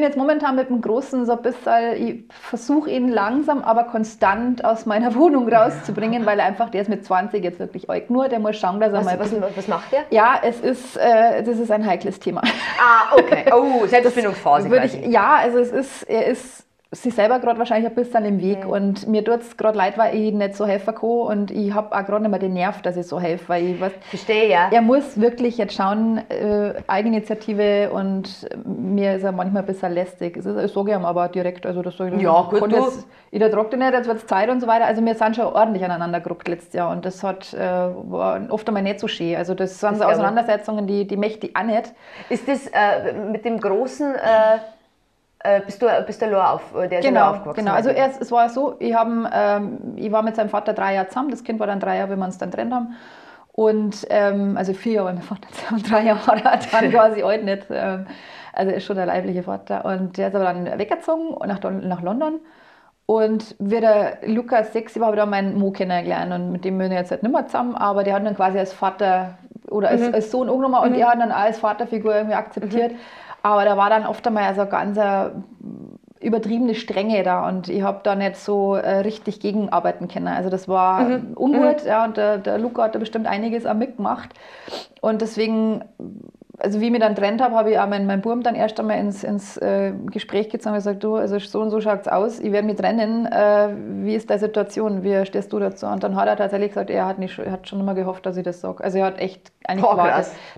jetzt momentan mit dem Großen so ein bisschen, ich versuche ihn langsam, aber konstant aus meiner Wohnung rauszubringen, weil der ist mit 20 jetzt wirklich alt nur, der muss schauen, dass er mal...
Was macht der?
Ja, das ist ein heikles Thema.
Ah, okay. Oh, Selbstfindungsphase quasi.
Ja, also er ist sich selber gerade wahrscheinlich ein bisschen im Weg und mir tut es gerade leid, weil ich nicht so helfen kann und ich habe auch gerade nicht mehr den Nerv, dass ich so helfe, weil ich weiß,
verstehe, ja.
Er muss wirklich jetzt schauen, Eigeninitiative und mir ist er manchmal ein bisschen lästig. Das sage ich ihm aber direkt, also das soll ich
ja, gut,
ich trage dich nicht, jetzt wird es Zeit und so weiter. Also wir sind schon ordentlich aneinander gerückt letztes Jahr und das war oft einmal nicht so schön. Also das sind so Auseinandersetzungen, die möchte ich auch nicht.
Ist das mit dem Großen... bist du aufgewachsen?
Genau. Also es war so, ich war mit seinem Vater 3 Jahre zusammen, das Kind war dann 3 Jahre, wie wir uns dann getrennt haben. Und also 4 Jahre, weil mein Vater 3 Jahre hat, dann quasi alt nicht. Also ist schon der leibliche Vater. Und der ist aber dann weggezogen nach London. Und wie der Lukas 6 war, habe ich dann meinen Mo kennengelernt und mit dem bin ich jetzt halt nicht mehr zusammen, aber der hat dann quasi als Vater oder als Sohn angenommen und er hat dann auch als Vaterfigur irgendwie akzeptiert. Aber da war dann oft einmal so ganz übertriebene Strenge da und ich habe da nicht so richtig gegenarbeiten können. Also das war ungut, ja, und der Luca hat da bestimmt einiges auch mitgemacht. Und deswegen, also wie ich mich dann getrennt habe, habe ich auch meinen Buben dann erst einmal ins Gespräch gezogen und gesagt, du, also so und so schaut es aus, ich werde mich trennen, wie ist deine Situation, wie stehst du dazu? Und dann hat er tatsächlich gesagt, er hat schon immer gehofft, dass ich das sage. Also er hat echt, eigentlich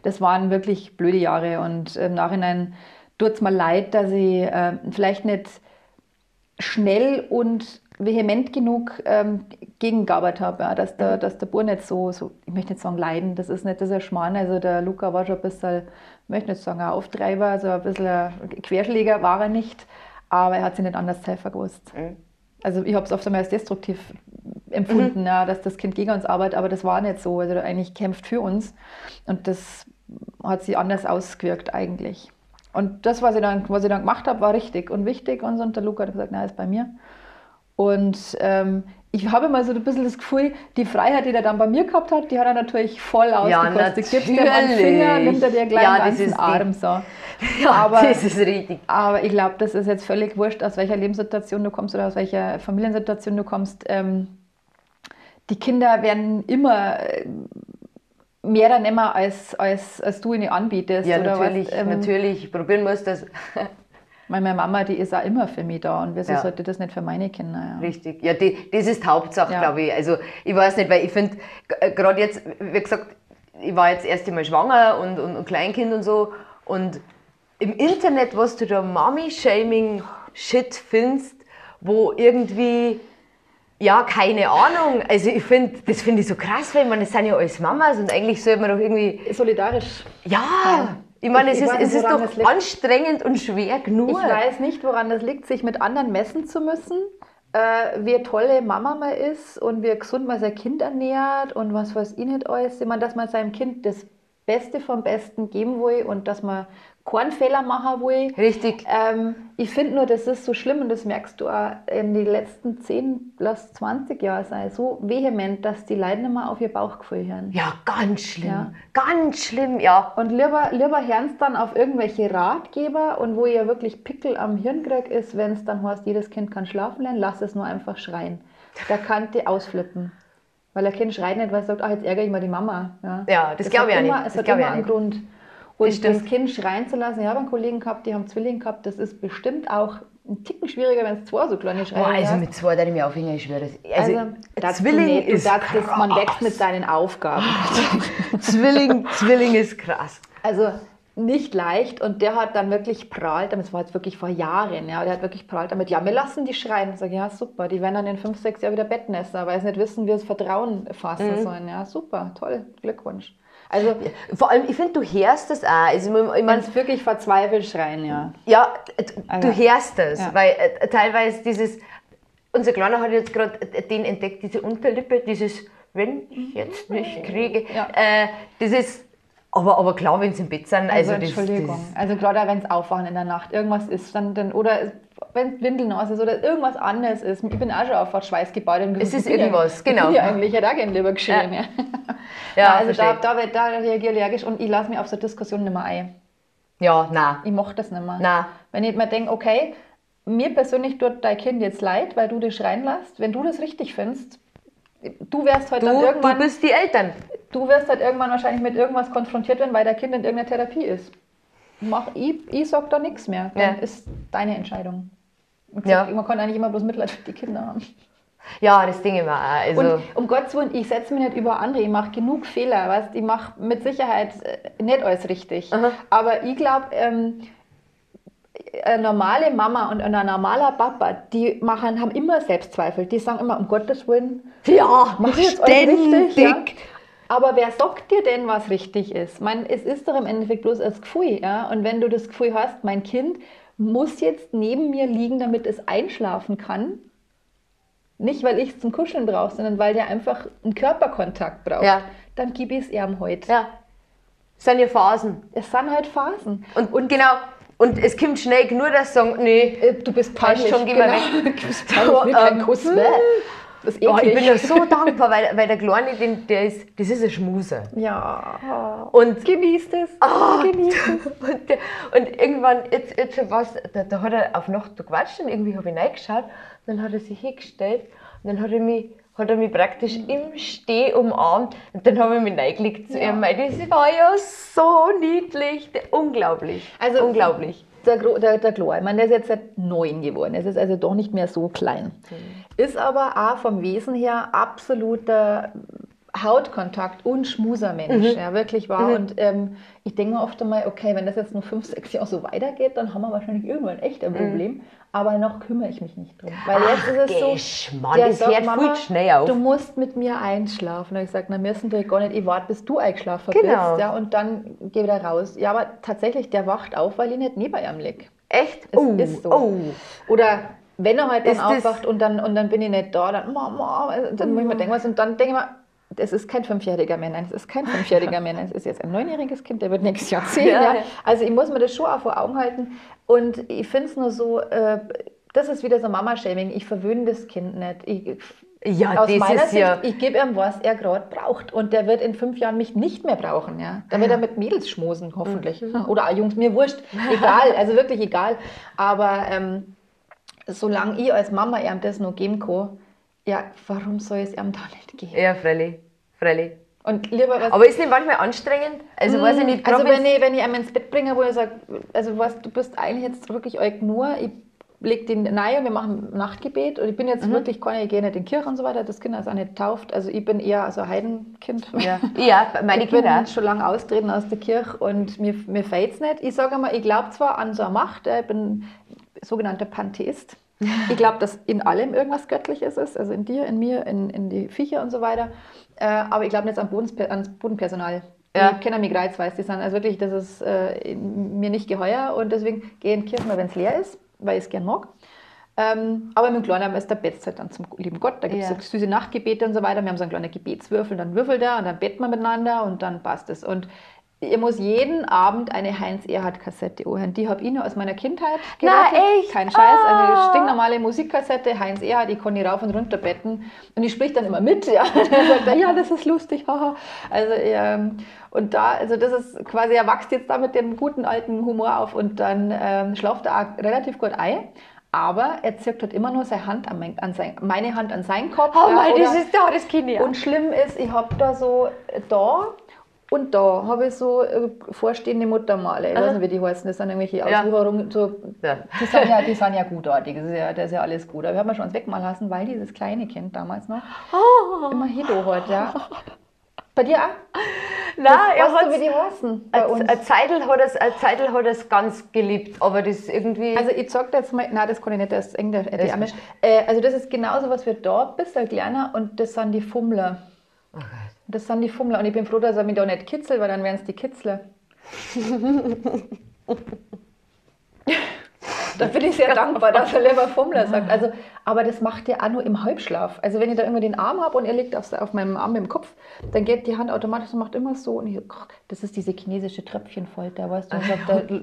das waren wirklich blöde Jahre und im Nachhinein tut es mir leid, dass ich vielleicht nicht schnell und vehement genug gegengearbeitet habe, ja, dass der Bub nicht so, ich möchte nicht sagen leiden, das ist nicht dieser Schmarrn, also der Luca war schon ein bisschen, ich möchte nicht sagen ein Auftreiber, also ein bisschen ein Querschläger war er nicht, aber er hat sich nicht anders zu helfen gewusst. Also ich habe es oft einmal als destruktiv empfunden, ja, dass das Kind gegen uns arbeitet, aber das war nicht so, also er eigentlich kämpft für uns und das hat sich anders ausgewirkt eigentlich. Und das, was ich dann gemacht habe, war richtig und wichtig und so. Und der Luca hat gesagt, nein, ist bei mir. Und ich habe immer so ein bisschen das Gefühl, die Freiheit, die er dann bei mir gehabt hat, die hat er natürlich voll ausgekostet. Gibst dir einen Finger, nimmt er dir gleich einen ganzen Arm. So.
Ja, aber, das ist richtig.
Aber ich glaube, das ist jetzt völlig wurscht, aus welcher Lebenssituation du kommst oder aus welcher Familiensituation du kommst. Die Kinder werden immer... mehr dann nehmen, als du ihnen anbietest.
Ja,
oder
natürlich, natürlich. Probieren musst das.
Meine Mama, die ist auch immer für mich da und wieso sollte das nicht für meine Kinder? Ja.
Richtig, ja, das ist die Hauptsache, glaube ich. Also ich weiß nicht, weil ich finde, gerade jetzt, wie gesagt, ich war jetzt erst einmal schwanger und Kleinkind und so und im Internet, was du da Mommy-Shaming-Shit findest, wo irgendwie... Ja, keine Ahnung. Also das finde ich so krass, weil das sind ja alles Mamas und eigentlich sollte man doch irgendwie...
Solidarisch.
Ja, Ich meine, es
weiß nicht,
ist
woran das
doch
liegt.
anstrengend und schwer genug.
Ich weiß nicht, woran das liegt, sich mit anderen messen zu müssen, wie tolle Mama man ist und wie gesund man sein Kind ernährt und was weiß ich nicht alles. Ich meine, dass man seinem Kind das Beste vom Besten geben will und dass man keinen Fehler machen will.
Richtig.
Ich finde nur, das ist so schlimm und das merkst du auch in den letzten 10, lass 20 Jahren sein, so vehement, dass die Leute nicht mehr auf ihr Bauchgefühl hören.
Ja, ganz schlimm.
Ja.
Ganz schlimm, ja.
Und lieber hören es dann auf irgendwelche Ratgeber und wo ihr wirklich Pickel am Hirn kriegt, ist, wenn es dann heißt, jedes Kind kann schlafen lernen, lass es nur einfach schreien. Da kann die ausflippen. Weil ein Kind schreit nicht, weil es sagt, ach, jetzt ärgere ich mal die Mama.
Ja, das glaube ich auch nicht.
Es
Das
hat
glaube ich
immer
auch
einen
nicht.
Grund. Und
stimmt.
das Kind schreien zu lassen, ich habe einen Kollegen gehabt, die haben Zwillinge gehabt, das ist bestimmt auch ein Ticken schwieriger, wenn es zwei so kleine schreien.
Boah, also
hast.
mit 2 darf ich mir aufhängen, ich schwöre das.
Also,
Also Zwilling ist krass.
man wächst mit seinen Aufgaben.
Zwilling ist krass.
Also nicht leicht und der hat dann wirklich prahlt, das war jetzt wirklich vor Jahren, ja, der hat wirklich prahlt damit, ja, wir lassen die schreien. Ich sage, ja, super, die werden dann in 5, 6 Jahren wieder Bettnässer, weil sie nicht wissen, wie sie Vertrauen fassen sollen. Ja, super, toll, Glückwunsch. Also,
Vor allem, ich finde, du hörst das auch. Also, ich
wenn
mein,
es wirklich verzweifelt schreien, ja.
ja,
Also,
du hörst das,
ja.
weil teilweise unser Kleiner hat jetzt gerade den entdeckt, diese Unterlippe, dieses, wenn ich jetzt nicht kriege,
Ja.
aber klar, wenn sie im Bett sind,
Also,
das,
Entschuldigung. Also gerade wenn es aufwachen in der Nacht, irgendwas ist, dann oder wenn Windeln aus ist oder irgendwas anderes ist. Ich bin auch schon aufgewacht, schweißgebadet.
Es ist irgendwas, genau.
Ich eigentlich hätte auch gerne lieber geschrien. Ja.
Ja,
Also
verstehe.
da reagiere ich allergisch und ich lasse mich auf so Diskussionen nicht mehr ein.
Ja, nein.
Ich mache das nicht mehr.
Nein.
Wenn ich mir denke, okay, mir persönlich tut dein Kind jetzt leid, weil du das schreien lässt, wenn du das richtig findest, du wirst halt dann
Du
irgendwann...
bist die Eltern.
Du wirst halt irgendwann wahrscheinlich mit irgendwas konfrontiert werden, weil dein Kind in irgendeiner Therapie ist. Ich sag da nichts mehr. Dann
Ja.
ist deine Entscheidung.
Ja.
Man kann eigentlich immer bloß Mitleid für die Kinder haben.
Ja, das Ding immer auch. Also,
Und um Gottes Willen, ich setze mich nicht über andere. Ich mache genug Fehler. Weißt? Ich mache mit Sicherheit nicht alles richtig.
Aha.
Aber ich glaube, eine normale Mama und ein normaler Papa, haben immer Selbstzweifel. Die sagen immer, um Gottes Willen,
ja,
mach ich jetzt alles richtig? Ja?
ständig.
Aber wer sagt dir denn, was richtig ist? Ich meine, es ist doch im Endeffekt bloß das Gefühl. Ja? Und wenn du das Gefühl hast, mein Kind muss jetzt neben mir liegen, damit es einschlafen kann, nicht weil ich es zum Kuscheln brauche, sondern weil der einfach einen Körperkontakt braucht,
Ja.
dann gib ich es ihm heute.
Ja, das sind ja Phasen.
Es sind halt Phasen.
Und genau, und es kommt schnell genug, dass sie sagen, nee,
Du bist
passt
peinlich.
schon, geh mal
genau.
weg.
Du bist peinlich, will keinen Kuss. Das ist
Ja, ich bin
eklig.
ja so dankbar, weil der Kleine, das ist ein Schmuser.
Ja.
Und
Genießt es. Genießt es.
Und irgendwann, jetzt schon was, da hat er auf Nacht gequatscht und irgendwie habe ich reingeschaut. Dann hat er sich hingestellt und dann hat er mich praktisch im Steh umarmt und dann habe ich mich reingelegt zu ihm. Das war ja so niedlich, unglaublich.
Also,
unglaublich.
Der Klo, ich meine, der ist jetzt seit 9 geworden. Es ist also doch nicht mehr so klein. Ist aber auch vom Wesen her absoluter Hautkontakt und Schmusermensch. Ja, wirklich wahr. Und ich denke mir oft einmal, okay, wenn das jetzt nur 5, 6 Jahre so weitergeht, dann haben wir wahrscheinlich irgendwann echt ein Problem. Aber noch kümmere ich mich nicht drum. Weil jetzt ist es so,
Geschmarr,
der
das
sagt,
hört
Mama,
viel schnell auf.
du musst mit mir einschlafen. Und ich sage, na, müssen wir gar nicht, ich warte, bis du eingeschlafen
Genau.
bist. Ja, und dann geh wieder raus. Ja, aber tatsächlich, der wacht auf, weil ich nicht neben ihm liege.
Echt?
Es ist so. Oder wenn er halt dann
Ist das-
aufwacht und dann bin ich nicht da, dann Mama, dann muss ich mir denken was und dann denke ich mir, es ist kein 5-jähriger mehr, nein, es ist kein 5-jähriger mehr, nein, es ist jetzt ein 9-jähriges Kind, der wird nächstes Jahr 10.
Ja,
Ja.
ja.
Also ich muss mir das schon auch vor Augen halten und ich finde es nur so, das ist wieder so Mama-Shaming, ich verwöhne das Kind nicht.
Ja,
Aus
das
meiner
ist
Sicht,
ja...
ich gebe ihm, was er gerade braucht und der wird in 5 Jahren mich nicht mehr brauchen. Ja? Da wird er mit Mädels schmusen, hoffentlich. Oder auch Jungs, mir wurscht. Egal, also wirklich egal. Aber solange ich als Mama ihm das noch geben kann, ja, warum soll es ihm da nicht geben?
Ja, freilich.
Und lieber was...
Aber ist nicht manchmal anstrengend? Also weiß ich nicht,
Also
gerade
wenn ich ihm ins Bett bringe, wo er sagt, also was, du bist eigentlich jetzt wirklich euch nur, ich leg den rein und wir machen Nachtgebet und ich bin jetzt wirklich keine, ich gehe nicht in die Kirche und so weiter, das Kind ist auch nicht tauft, also ich bin eher so ein Heidenkind.
ja, meine
Ich bin
Kinder.
schon lange austreten aus der Kirche und mir fällt es nicht. Ich sage einmal, ich glaube zwar an so eine Macht, ich bin sogenannter Pantheist. Ich glaube, dass in allem irgendwas Göttliches ist, also in dir, in mir, in die Viecher und so weiter. Aber ich glaube nicht ans Bodenpersonal. Die kennen mich kreuzweis, die sind also wirklich, das ist mir nicht geheuer und deswegen gehe ich in die Kirche mal, wenn es leer ist, weil ich es gern mag. Aber mit dem Kleinen ist der Bett halt dann zum lieben Gott, da gibt es so süße Nachtgebete und so weiter. Wir haben so einen kleinen Gebetswürfel, dann würfelt er und dann beten wir miteinander und dann passt es. Und ich muss jeden Abend eine Heinz-Erhardt-Kassette hören. Die habe ich noch aus meiner Kindheit gerettet.
Na, echt?
Kein Scheiß, eine stinknormale Musikkassette, Heinz Erhardt, die kann ich rauf und runter betten. Und die spricht dann immer mit. Ja, und dann sagt er, ja, das ist lustig, haha. Also, und da, also das ist quasi, er wächst jetzt da mit dem guten alten Humor auf und dann schlaft er auch relativ gut ein. Aber er zirkt halt immer nur seine Hand meine Hand an seinen Kopf.
Oh mein, das Kind, ja.
Und schlimm ist, ich habe da so, und da habe ich so vorstehende Muttermale. Ich weiß nicht, wie die heißen. Das sind irgendwelche Auswucherungen. So, die sind ja gutartig. Das ist ja alles gut. Aber ich habe mir schon wegmalen lassen, weil dieses kleine Kind damals noch immer Hido hat. Ja. Bei dir auch?
Nein,
weißt du, wie die heißen bei uns?
Eine Zeitl hat es ganz geliebt, aber das irgendwie...
Also ich sag dir jetzt mal, nein, das kann ich nicht, das ist eng, die Arme. Also das ist genauso was wie da, ein bisschen kleiner und das sind die Fummler.
Okay.
Das sind die Fummler und ich bin froh, dass er mich da nicht kitzelt, weil dann wären es die Kitzler. Da bin ich sehr dankbar, dass er lieber Fummler sagt. Also, aber das macht er auch nur im Halbschlaf. Also wenn ich da immer den Arm habe und er liegt auf meinem Arm mit dem Kopf, dann geht die Hand automatisch und macht immer so. Und ich, das ist diese chinesische Tröpfchenfolter, weißt du?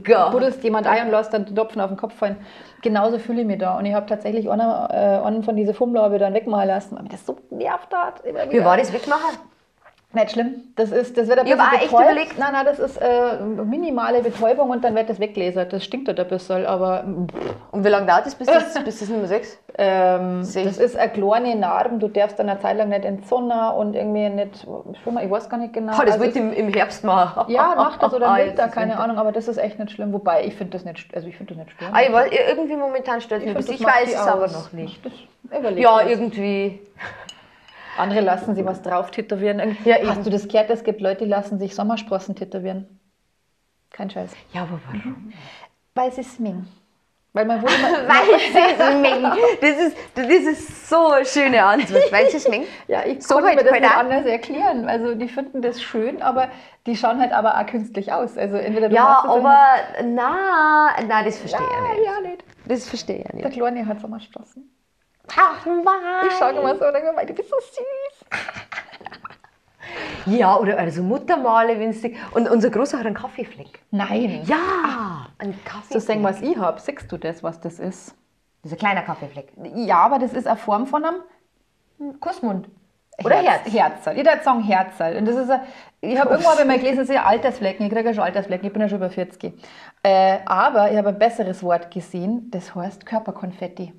Da buddelst jemand ein und lässt dann den Tropfen auf den Kopf fallen. Genauso fühle ich mich da. Und ich habe tatsächlich einen von diesen Fummler dann wegmachen lassen, weil mich das so nervt hat.
Wie war das wegmachen?
Nicht schlimm. Das wird ein bisschen
echt überlegt.
Nein, das ist minimale Betäubung und dann wird das weggelasert. Das stinkt halt ein bisschen, aber...
Und wie lange dauert das, bis das Nummer 6?
Das ist eine kleine Narbe. Du darfst dann eine Zeit lang nicht in die Sonne und irgendwie nicht... Ich weiß gar nicht genau.
Das wird im Herbst machen.
Ja, macht das oder im Winter, keine Ahnung. Aber das ist echt nicht schlimm. Wobei, ich finde das nicht störend.
Irgendwie momentan stört es mich. Ich weiß es aber noch nicht.
Ja,
irgendwie...
Andere lassen sich was drauf tätowieren.
Ja,
hast du das gehört? Es gibt Leute, die lassen sich Sommersprossen tätowieren. Kein Scheiß.
Ja, aber warum?
Weil sie es mengen. Weil man wohl
weil sie es mengen. Das ist so eine schöne Antwort. Weil sie es mengen?
Ja, ich kann mir das nicht anders erklären. Also die finden das schön, aber die schauen halt aber auch künstlich aus. Also entweder du
ja, aber nein, das verstehe ich nicht.
Ja, nicht.
Das verstehe ich nicht.
Der Kleine hat Sommersprossen.
Ach, Mann.
Ich schaue immer so und denke mir, du bist so süß.
Ja, oder also Muttermale, wenn es... Und unser Großer hat einen Kaffeefleck.
Nein.
Ja, einen Kaffeefleck.
So sagen, was ich habe. Siehst du das, was das ist?
Das ist ein kleiner Kaffeefleck.
Ja, aber das ist eine Form von einem Kussmund.
Oder Herz.
Herzl. Ich würde sagen Herzl. Und das ist ich habe irgendwann mal gelesen, das ist ein Altersflecken. Ich kriege ja schon Altersflecken. Ich bin ja schon über 40. Aber ich habe ein besseres Wort gesehen. Das heißt Körperkonfetti.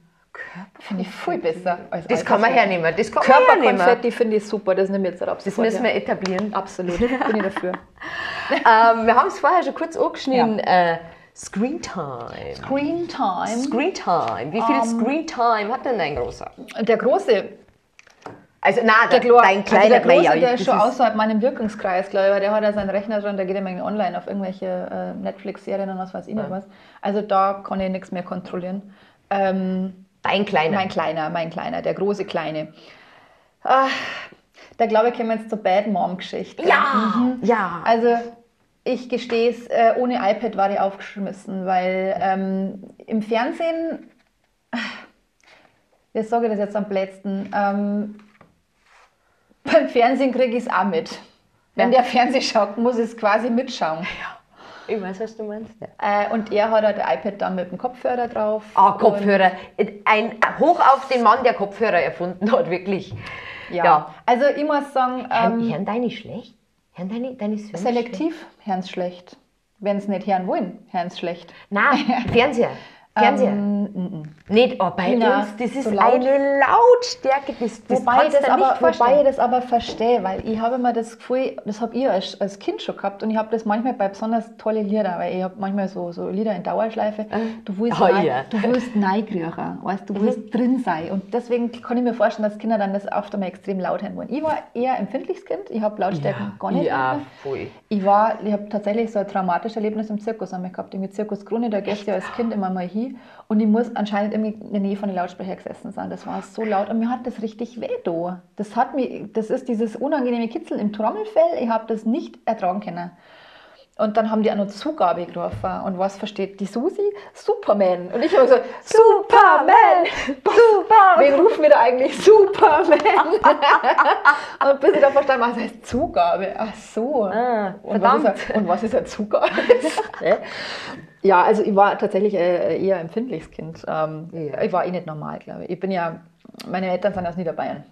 Finde ich viel besser als
das kann man hernehmen.
Körperkonfetti finde ich super. Das nehme ich jetzt ab.
Das müssen wir etablieren.
Absolut. Bin ich dafür.
Wir haben es vorher schon kurz angeschnitten. Ja. Screen Time. Wie viel Screen Time hat denn dein Großer?
Der Große.
Also nein, dein kleiner.
Der Große, der ist schon außerhalb meinem Wirkungskreis, glaube ich, weil der hat ja seinen Rechner dran, der geht immer online auf irgendwelche Netflix-Serien und was weiß ich nicht was. Also da kann ich nichts mehr kontrollieren.
Dein Kleiner?
Mein Kleiner, der große Kleine. Da glaube ich, kommen wir jetzt zur Bad Mom-Geschichte.
Ja, ja.
Also ich gestehe es, ohne iPad war ich aufgeschmissen, weil im Fernsehen, wie sage ich das jetzt am letzten, beim Fernsehen kriege ich es auch mit. Wenn der Fernsehen schaut, muss ich es quasi mitschauen.
Ja. Ich weiß, was du meinst.
Ja. Und er hat halt ein iPad dann mit dem Kopfhörer drauf.
Kopfhörer. Ein Hoch auf den Mann, der Kopfhörer erfunden hat, wirklich.
Ja. Also ich muss sagen...
Hören deine schlecht? Hören deine Söhne
selektiv hören sie schlecht. Wenn sie nicht hören wollen, hören sie schlecht.
Nein, Fernseher. Nicht, bei uns, das ist so eine Lautstärke, das
wobei ich das aber verstehe, weil ich habe immer das Gefühl, das habe ich als Kind schon gehabt und ich habe das manchmal bei besonders tolle Lieder, weil ich habe manchmal so Lieder in Dauerschleife, du willst reinkriechen, weißt du, willst drin sein und deswegen kann ich mir vorstellen, dass Kinder dann das oft einmal extrem laut hören wollen. Ich war eher empfindliches Kind, ich habe Lautstärken gar nicht.
Ja, voll.
Ich habe tatsächlich so ein traumatisches Erlebnis im Zirkus gehabt, im Zirkus Krone, da gehst du ja als Kind immer mal hin Susi und die muss anscheinend irgendwie in der Nähe von den Lautsprecher gesessen sein. Das war so laut und mir hat das richtig weh da. Das ist dieses unangenehme Kitzeln im Trommelfell. Ich habe das nicht ertragen können. Und dann haben die auch noch Zugabe gerufen. Und was versteht die Susi? Superman. Und ich habe gesagt, Superman! Super! Wen rufen wir da eigentlich? Superman! Und bis ich dann verstanden habe, was heißt Zugabe? Ach so. Und was ist eine Zugabe? Ja, also ich war tatsächlich eher ein empfindliches Kind. Ich war nicht normal, glaube ich. Meine Eltern sind aus Niederbayern.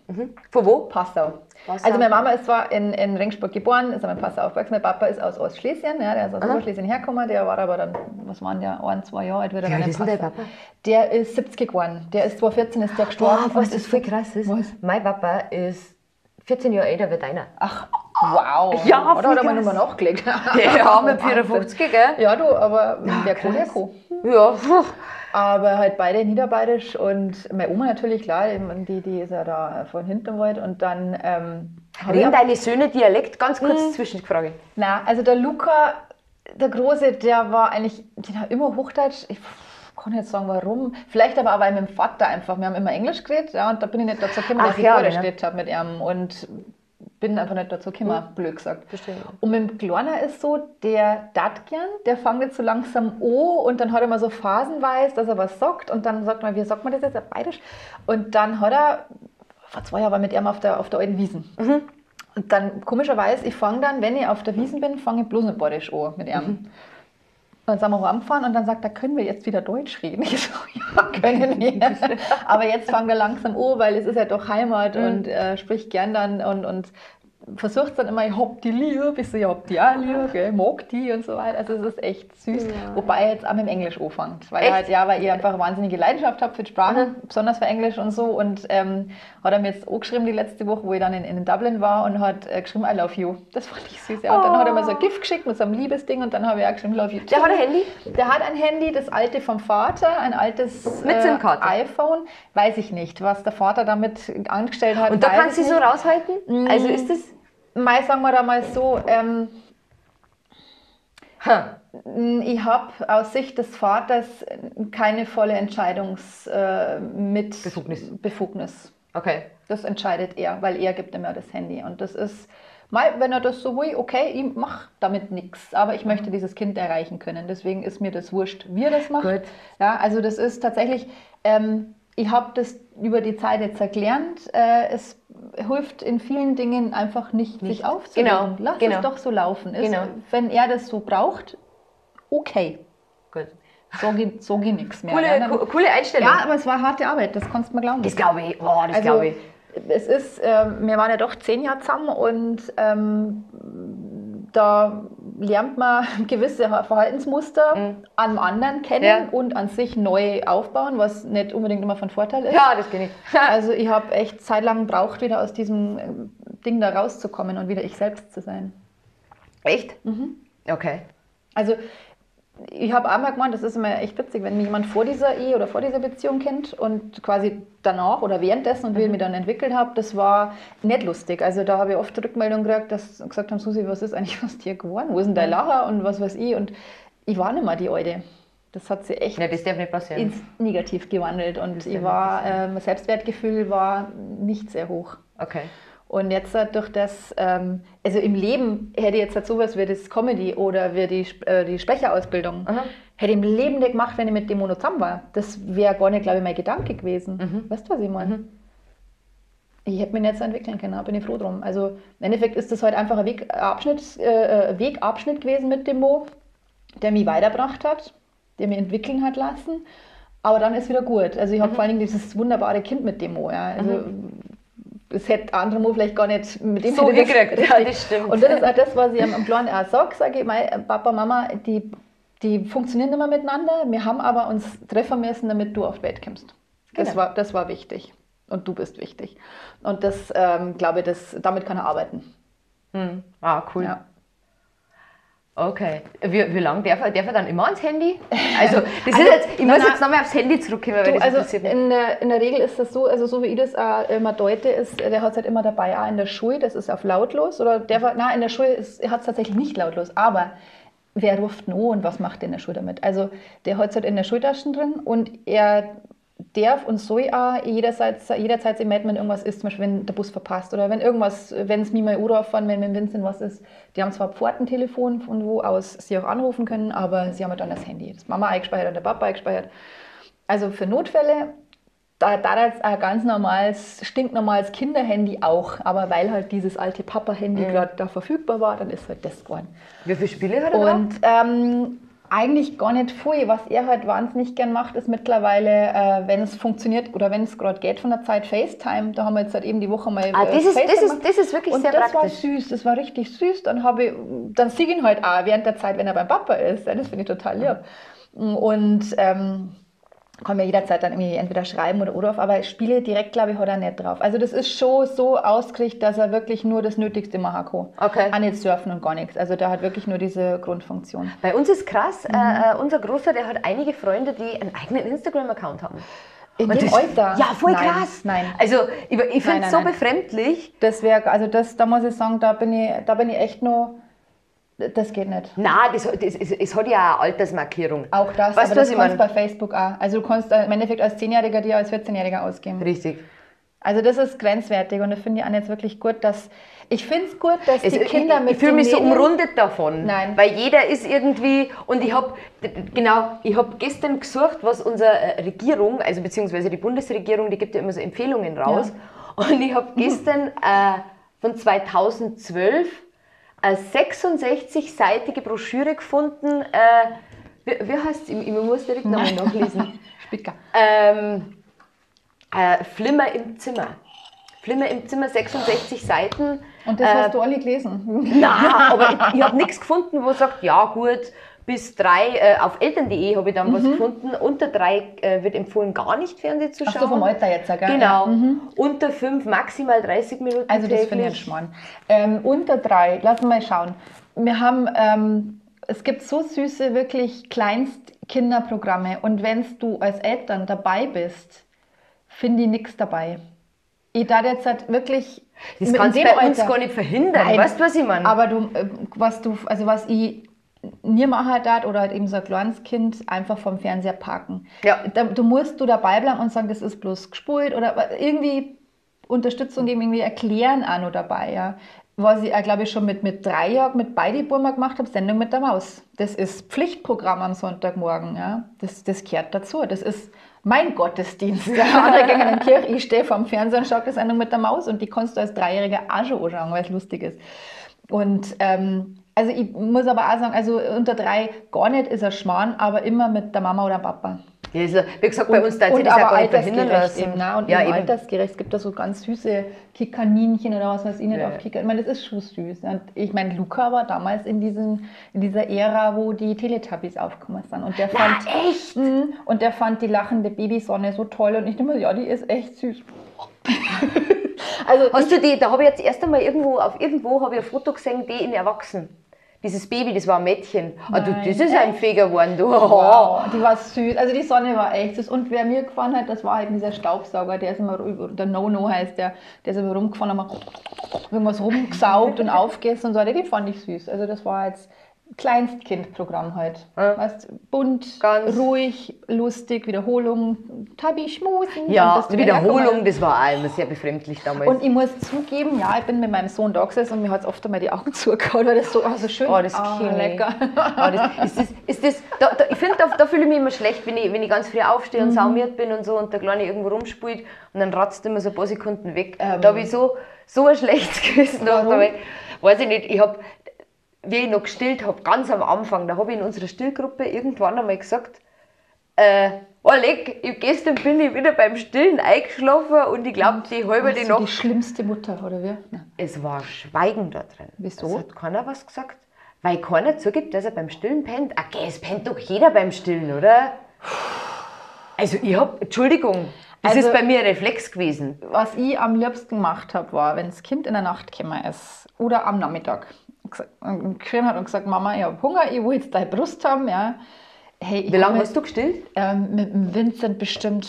Von wo?
Passau. Also meine Mama ist zwar in Regensburg geboren, ist aber in Passau aufgewachsen. Mein Papa ist aus Ostschlesien, ja, der ist aus Oberschlesien hergekommen. Der war aber dann, was waren der, 1, 2 Jahre alt.
Wie alt ist denn der Papa?
Der ist 70 geworden. Der ist 2014 ist der gestorben.
Was das voll krass ist? Was? Mein Papa ist 14 Jahre älter wie deiner.
Ach, wow.
Ja,
oder hat er mal nochmal nachgelegt?
Ja, mit 54, gell?
Ja, du, aber wer kann, der kann.
Ja.
Aber halt beide niederbayerisch und meine Oma natürlich, klar, die ist ja da von Hinterwald und dann...
Reden deine Söhne Dialekt? Ganz kurz Zwischenfrage.
Nein, also der Luca, der Große, der war eigentlich, den hat immer Hochdeutsch, ich kann nicht sagen warum, vielleicht aber auch weil mit dem Vater einfach, wir haben immer Englisch geredet, ja, und da bin ich nicht dazu gekommen, dass ich vorgestellt habe mit ihm und bin einfach nicht dazu gekommen, blöd gesagt.
Verstehe.
Und mit dem Kleiner ist so, der dat gern, der fängt jetzt so langsam an und dann hat er mal so phasenweise, dass er was sagt und dann sagt man, wie sagt man das jetzt auf Bayerisch? Und dann hat er, vor 2 Jahren war mit ihm auf der alten Wiesn. Und dann komischerweise, ich fange dann, wenn ich auf der Wiesn bin, fange ich bloß mit Bayerisch an mit ihm. Dann sind wir heimgefahren und dann sagt er, können wir jetzt wieder Deutsch reden? Ich so, ja, können wir. Aber jetzt fangen wir langsam an, weil es ist ja doch Heimat und spricht gern dann und versucht dann immer, ich hab die lieb, ich so, ich hab die auch lieb, ich mag die und so weiter. Also es ist echt süß. Ja. Wobei er jetzt auch mit dem Englisch anfängt. Weil ich einfach eine wahnsinnige Leidenschaft habe für die Sprache, besonders für Englisch und so. Und hat er mir jetzt auch geschrieben die letzte Woche, wo ich dann in Dublin war und hat geschrieben, I love you. Das fand ich süß. Ja. Und dann hat er mir so ein Gift geschickt mit so einem Liebesding und dann habe ich auch geschrieben, love you too.
Der hat ein Handy?
Der hat ein Handy, das alte vom Vater, ein altes iPhone. Weiß ich nicht, was der Vater damit angestellt hat.
Und da kannst du so raushalten? Also ist das...
Mal sagen wir da mal so, ich habe aus Sicht des Vaters keine volle Befugnis.
Okay.
Das entscheidet er, weil er gibt ihm ja das Handy. Und das ist, mal, wenn er das so will, okay, ich mache damit nichts. Aber ich möchte dieses Kind erreichen können. Deswegen ist mir das wurscht, wie er das macht.
Gut.
Ja, also das ist tatsächlich... ich habe das über die Zeit jetzt gelernt. Es hilft in vielen Dingen einfach nicht. Sich aufzuregen. Lass es doch so laufen. Wenn er das so braucht, okay.
Gut.
So geht nichts mehr.
Coole Einstellung.
Ja, aber es war harte Arbeit, das kannst du mir glauben.
Das glaube ich. Oh, das glaube ich.
Es ist, wir waren ja doch 10 Jahre zusammen und da lernt man gewisse Verhaltensmuster an anderen kennen und an sich neu aufbauen, was nicht unbedingt immer von Vorteil ist.
Ja, das kenne ich.
Also ich habe echt zeitlang gebraucht, wieder aus diesem Ding da rauszukommen und wieder ich selbst zu sein.
Echt? Okay.
Also ich habe einmal gemeint, das ist immer echt witzig, wenn mich jemand vor dieser Ehe oder vor dieser Beziehung kennt und quasi danach oder währenddessen und wie ich mich dann entwickelt habe, das war nicht lustig. Also da habe ich oft Rückmeldungen gekriegt, dass gesagt haben, Susi, was ist eigentlich aus dir geworden? Wo ist denn dein Lacher und was weiß ich? Und ich war nicht mehr die Alte. Das hat sich echt
das darf nicht passieren.
Ins Negativ gewandelt und ich war, mein Selbstwertgefühl war nicht sehr hoch.
Okay.
Und jetzt durch das, also im Leben hätte ich jetzt halt sowas wie das Comedy oder wie die Sprecherausbildung, hätte ich im Leben nicht gemacht, wenn ich mit dem Mono zusammen war. Das wäre gar nicht, glaube ich, mein Gedanke gewesen. Weißt du, was ich meine? Ich hätte mich nicht so entwickeln können, da bin ich froh drum. Also im Endeffekt ist das halt einfach ein Wegabschnitt gewesen mit dem Mo, der mich weitergebracht hat, der mich entwickeln hat lassen. Aber dann ist wieder gut. Also ich habe vor allen Dingen dieses wunderbare Kind mit dem Mo. Ja. Also, das hätte andere Mo vielleicht gar nicht mit ihm
so gekriegt. Ja, das stimmt.
Und das ist auch das, was ich am Kleinen auch sage ich, Papa, Mama, die funktionieren nicht mehr miteinander, wir haben aber uns treffen müssen, damit du auf die Welt kommst. Genau. Das war wichtig. Und du bist wichtig. Und das, glaube ich, damit kann er arbeiten.
Cool. Ja. Okay. Wie lange darf er dann immer ans Handy? Also, das ist jetzt, ich muss jetzt nochmal aufs Handy zurückkommen, weil das interessiert mich.
In der Regel ist das so, also so wie ich das auch immer deute, der hat es halt immer dabei, auch in der Schule, das ist auf lautlos. Oder in der Schule hat es tatsächlich nicht lautlos, aber wer ruft no und was macht der in der Schule damit? Also der hat es halt in der Schultaschen drin und er darf und soll auch jederzeit sich melden, wenn irgendwas ist, zum Beispiel wenn der Bus verpasst oder wenn es mir mal fahren, wenn mit Vincent was ist. Die haben zwar ein Pfortentelefon, von wo aus sie auch anrufen können, aber sie haben halt dann das Handy. Das Mama eingespeichert und der Papa eingespeichert. Also für Notfälle, da jetzt ein ganz normales, stinknormales Kinderhandy auch, aber weil halt dieses alte Papa-Handy gerade da verfügbar war, dann ist halt das geworden.
Wie viele Spiele hat er
Und eigentlich gar nicht viel. Was er halt wahnsinnig gern macht, ist mittlerweile, wenn es funktioniert oder wenn es gerade geht von der Zeit, FaceTime. Da haben wir jetzt halt eben die Woche mal
das ist wirklich
und
sehr
das
praktisch.
war süß, das war richtig süß. Dann sehe ich ihn halt auch während der Zeit, wenn er beim Papa ist. Das finde ich total lieb. Und kann mir jederzeit dann irgendwie entweder schreiben oder auf, aber Spiele direkt, glaube ich, hat er nicht drauf. Also das ist schon so ausgerichtet, dass er wirklich nur das Nötigste machen kann.
Okay.
Auch nicht surfen und gar nichts. Also der hat wirklich nur diese Grundfunktion.
Bei uns ist krass, unser Großer, der hat einige Freunde, die einen eigenen Instagram-Account haben.
In dem Alter?
Ja, voll
Nein,
krass.
Nein.
Also ich finde es so
Nein.
befremdlich.
Da muss ich sagen, da bin ich echt noch, das geht nicht.
Nein, es hat ja eine Altersmarkierung.
Auch das,
Weißt
aber
du,
das kannst du bei Facebook auch. Also du kannst im Endeffekt als 10-Jähriger dir als 14-Jähriger ausgeben.
Richtig.
Also das ist grenzwertig und das finde ich auch jetzt wirklich gut, dass die Kinder mit
ich fühle mich so
Medien
umrundet davon.
Nein.
Weil jeder ist irgendwie, und ich habe gestern gesucht, was unsere Regierung, also beziehungsweise die Bundesregierung, die gibt ja immer so Empfehlungen raus. Ja. Und ich habe gestern von 2012 eine 66-seitige Broschüre gefunden. Wie heißt es? Ich muss direkt nochmal nachlesen.
Spicker.
Flimmer im Zimmer. Flimmer im Zimmer, 66 Seiten.
Und das hast du alle gelesen?
Nein, aber ich habe nichts gefunden, wo sagt, ja gut, bis 3, auf eltern.de habe ich dann was gefunden. Unter 3 wird empfohlen, gar nicht Fernsehen zu schauen.
Ach so, vom Alter jetzt, gell?
Genau. Ja. Unter 5 maximal 30 Minuten
Also das
täglich.
finde ich ein Schmarrn. Unter 3, lass mal schauen. Wir haben, es gibt so süße, wirklich Kleinstkinderprogramme. Und wenn du als Eltern dabei bist, finde ich nichts dabei. Ich darf jetzt halt wirklich...
Das kannst du bei uns gar nicht verhindern.
Nein,
weißt du, was ich meine?
Aber was ich nie machen darf, oder halt eben so ein kleines Kind einfach vom Fernseher parken.
Ja.
Du musst dabei bleiben und sagen, das ist bloß gespult oder irgendwie Unterstützung geben, irgendwie erklären auch noch dabei. Ja. Was ich, glaube ich, schon mit 3 Jahren mit beide Burma gemacht habe, Sendung mit der Maus. Das ist Pflichtprogramm am Sonntagmorgen. Ja. Das gehört dazu. Das ist mein Gottesdienst. Der andere ging in die Kirche, ich stehe vorm Fernseher und schaue die Sendung mit der Maus und die kannst du als 3-Jähriger auch schon anschauen, weil es lustig ist. Und also ich muss aber auch sagen, also unter 3 gar nicht ist ein Schmarrn, aber immer mit der Mama oder Papa.
Ja, also, wie gesagt, bei uns darf sich das ja gar nicht verhindern lassen.
Eben, und ja, eben altersgerecht. Es gibt da so ganz süße Kikaninchen oder was weiß ich nicht auf Kika. Ich meine, das ist schon süß. Und ich meine, Luca war damals in dieser Ära, wo die Teletubbies aufgekommen sind. Und der fand die lachende Babysonne so toll. Und ich dachte mir, ja, die ist echt süß.
Also, hast du die, da habe ich jetzt erst einmal irgendwo habe ich ein Foto gesehen, die in Erwachsenen. Dieses Baby, das war ein Mädchen.
Nein,
das ist echt? Ein Feger geworden, du.
Wow, die war süß. Also die Sonne war echt süß. Und wer mir gefallen hat, das war halt dieser Staubsauger, der ist immer, der No-No heißt der ist immer rumgefahren, hat irgendwas rumgesaugt und aufgegessen und so. Die fand ich süß. Also das war jetzt Kleinstkindprogramm halt. Ja. Weißt, bunt, ganz ruhig, lustig, Wiederholung, Tabi schmusen.
Ja, Wiederholung, das war auch immer sehr befremdlich damals.
Und ich muss zugeben, ja, ich bin mit meinem Sohn da gesessen und mir hat es oft einmal die Augen zugehauen, weil das so schön
das lecker. Ich finde, da fühle ich mich immer schlecht, wenn ich ganz früh aufstehe und saumiert bin und so und der Kleine irgendwo rumspielt und dann ratzt immer so ein paar Sekunden weg. Da habe ich so ein schlechtes Gewissen. Weiß ich nicht, wie ich noch gestillt habe, ganz am Anfang, da habe ich in unserer Stillgruppe irgendwann einmal gesagt, gestern bin ich wieder beim Stillen eingeschlafen und ich glaube, die halbe die Nacht...
die schlimmste Mutter, oder wie? Nein.
Es war Schweigen da drin.
Wieso?
Es hat keiner was gesagt. Weil keiner zugibt, dass er beim Stillen pennt. Okay, es pennt doch jeder beim Stillen, oder? Also Entschuldigung, das ist bei mir ein Reflex gewesen.
Was ich am liebsten gemacht habe, war, wenn das Kind in der Nacht gekommen ist oder am Nachmittag geschrien hat und gesagt, Mama, ich habe Hunger, ich will jetzt deine Brust haben. Ja. Hey,
wie lange hast du gestillt?
Mit dem Vincent bestimmt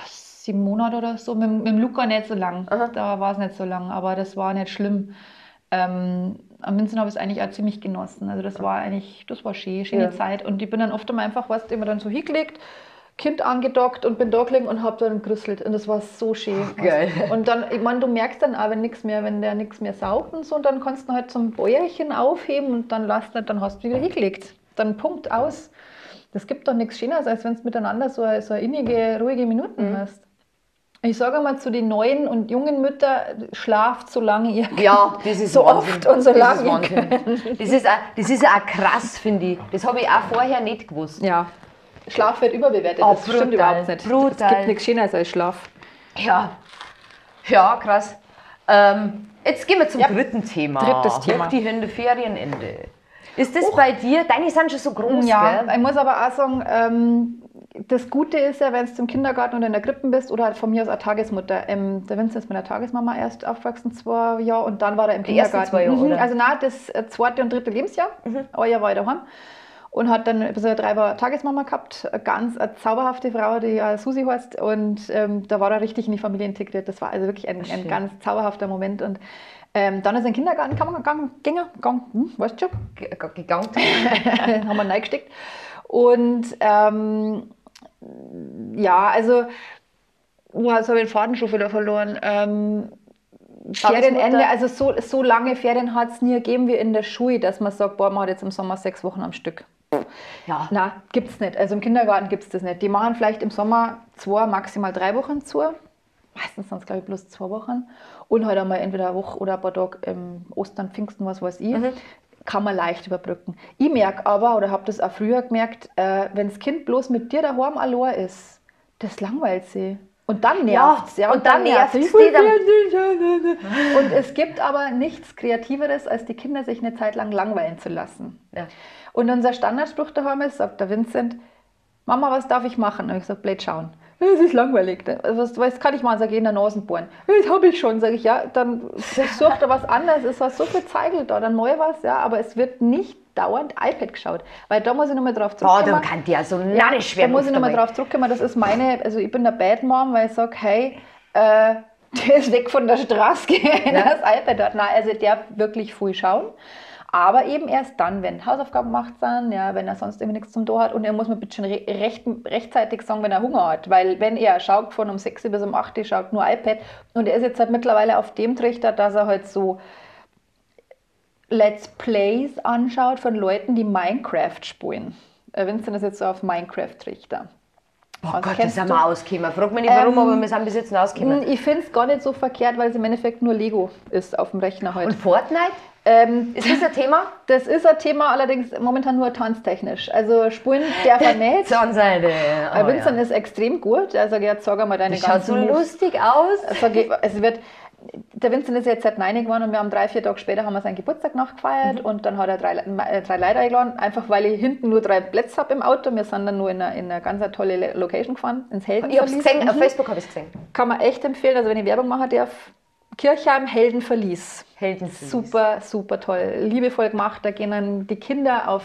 7 Monate oder so, mit dem Luca nicht so lang. Aha. Da war es nicht so lang, aber das war nicht schlimm. am Winzern habe ich es eigentlich auch ziemlich genossen. Also das war schöne Zeit. Und ich bin dann oft einmal einfach, immer dann so hingelegt, Kind angedockt und bin da gelegen und habe dann gerüstelt. Und das war so schön.
Ach, geil.
Und dann, ich meine, du merkst dann auch, wenn der nichts mehr saugt und so, und dann kannst du halt zum Bäuerchen aufheben und dann hast du wieder hingelegt. Dann Punkt aus. Das gibt doch nichts Schöneres, als wenn du miteinander so eine innige, ruhige Minuten hast. Ich sage mal zu den neuen und jungen Müttern, schlaft so lange ihr könnt.
Ja, das ist
so
Wahnsinn.
oft und so lange ihr
Wahnsinn.
könnt.
Das ist auch krass, finde ich. Das habe ich auch vorher nicht gewusst.
Ja. Schlaf wird überbewertet,
Oh,
das stimmt überhaupt nicht.
Brutal.
Es gibt nichts Schöneres als Schlaf.
Ja, krass. Jetzt gehen wir zum dritten Thema.
Drittes Thema.
Hoch die Hände, Ferienende. Ist das bei dir, deine sind schon so groß,
Ja,
gell?
ich muss aber auch sagen, das Gute ist ja, wenn du im Kindergarten oder in der Krippe bist oder halt von mir aus eine Tagesmutter. Der Vinzenz ist mit der Tagesmama erst aufgewachsen, 2 Jahre, und dann war er im Kindergarten.
Ersten 2 Jahre, oder?
Also nein, das 2. und 3. Lebensjahr. Ein Jahr war er daheim. Und hat dann ein bisschen 3 Jahre Tagesmama gehabt, eine zauberhafte Frau, die Susi heißt. Und da war er richtig in die Familie integriert. Das war also wirklich ein ganz zauberhafter Moment. Und dann ist er in den Kindergarten gegangen, weißt du schon?
Gegangen.
Haben wir reingesteckt. Und also, jetzt habe ich den Faden schon wieder verloren. Ferienende, also so lange Ferien hat es nie gegeben wie in der Schule, dass man sagt, boah, man hat jetzt im Sommer 6 Wochen am Stück.
Ja.
Nein, gibt es nicht. Also im Kindergarten gibt es das nicht. Die machen vielleicht im Sommer 2, maximal 3 Wochen zu. Meistens sind es, glaube ich, bloß 2 Wochen. Und halt einmal entweder eine Woche oder ein paar Tage Ostern, Pfingsten, was weiß ich. Kann man leicht überbrücken. Ich merke aber, oder habe das auch früher gemerkt, wenn das Kind bloß mit dir daheim allein ist, das langweilt sie. Und dann nervt es.
Und dann nervt es.
Und es gibt aber nichts Kreativeres, als die Kinder sich eine Zeit lang langweilen zu lassen.
Ja.
Und unser Standardspruch daheim ist, sagt der Vincent, Mama, was darf ich machen? Und ich sage, blöd schauen. Es ist langweilig. Was kann ich machen? Sag ich, in der Nase bohren. Das habe ich schon. Sag ich, ja, dann such da was anderes. Es war so viel Zeigel da, dann mal was, ja, aber es wird nicht dauernd iPad geschaut. Weil da muss ich nochmal drauf zurückkommen.
Da kann die ja so narrisch werden.
Da muss ich nochmal drauf zurückkommen. Das ist also ich bin der Bad Mom, weil ich sage, hey, der ist weg von der Straße, das iPad hat. Nein, also der darf wirklich viel schauen. Aber eben erst dann, wenn Hausaufgaben gemacht sind, ja, wenn er sonst irgendwie nichts zum Tor hat. Und er muss mir bitte schon rechtzeitig sagen, wenn er Hunger hat. Weil wenn er schaut von um 6 bis um 8 schaut nur iPad. Und er ist jetzt halt mittlerweile auf dem Trichter, dass er halt so Let's Plays anschaut von Leuten, die Minecraft spielen. Vincent ist jetzt so auf Minecraft-Trichter.
Oh Gott, das sind wir ausgekommen. Frag mich nicht warum, aber wir sind bis jetzt noch ausgekommen.
Ich finde es gar nicht so verkehrt, weil es im Endeffekt nur Lego ist auf dem Rechner heute.
Und Fortnite? Ist das ein Thema?
Das ist ein Thema, allerdings momentan nur tanztechnisch. Also Spuren darf er nicht. Vincent ist extrem gut. Also jetzt sag mal deine
ganzen Schaut so lustig aus.
Der Vincent ist jetzt seit 9 geworden und wir haben 3-4 Tage später haben wir seinen Geburtstag nachgefeiert und dann hat er 3 Leute eingeladen, einfach weil ich hinten nur 3 Plätze habe im Auto. Wir sind dann nur in eine ganz tolle Location gefahren, ins Heldenverlies.
Ich habe es gesehen, auf Facebook habe ich es gesehen.
Kann man echt empfehlen, also wenn ich Werbung machen darf. Kirchheim, Heldenverlies. Super, super toll. Liebevoll gemacht. Da gehen dann die Kinder auf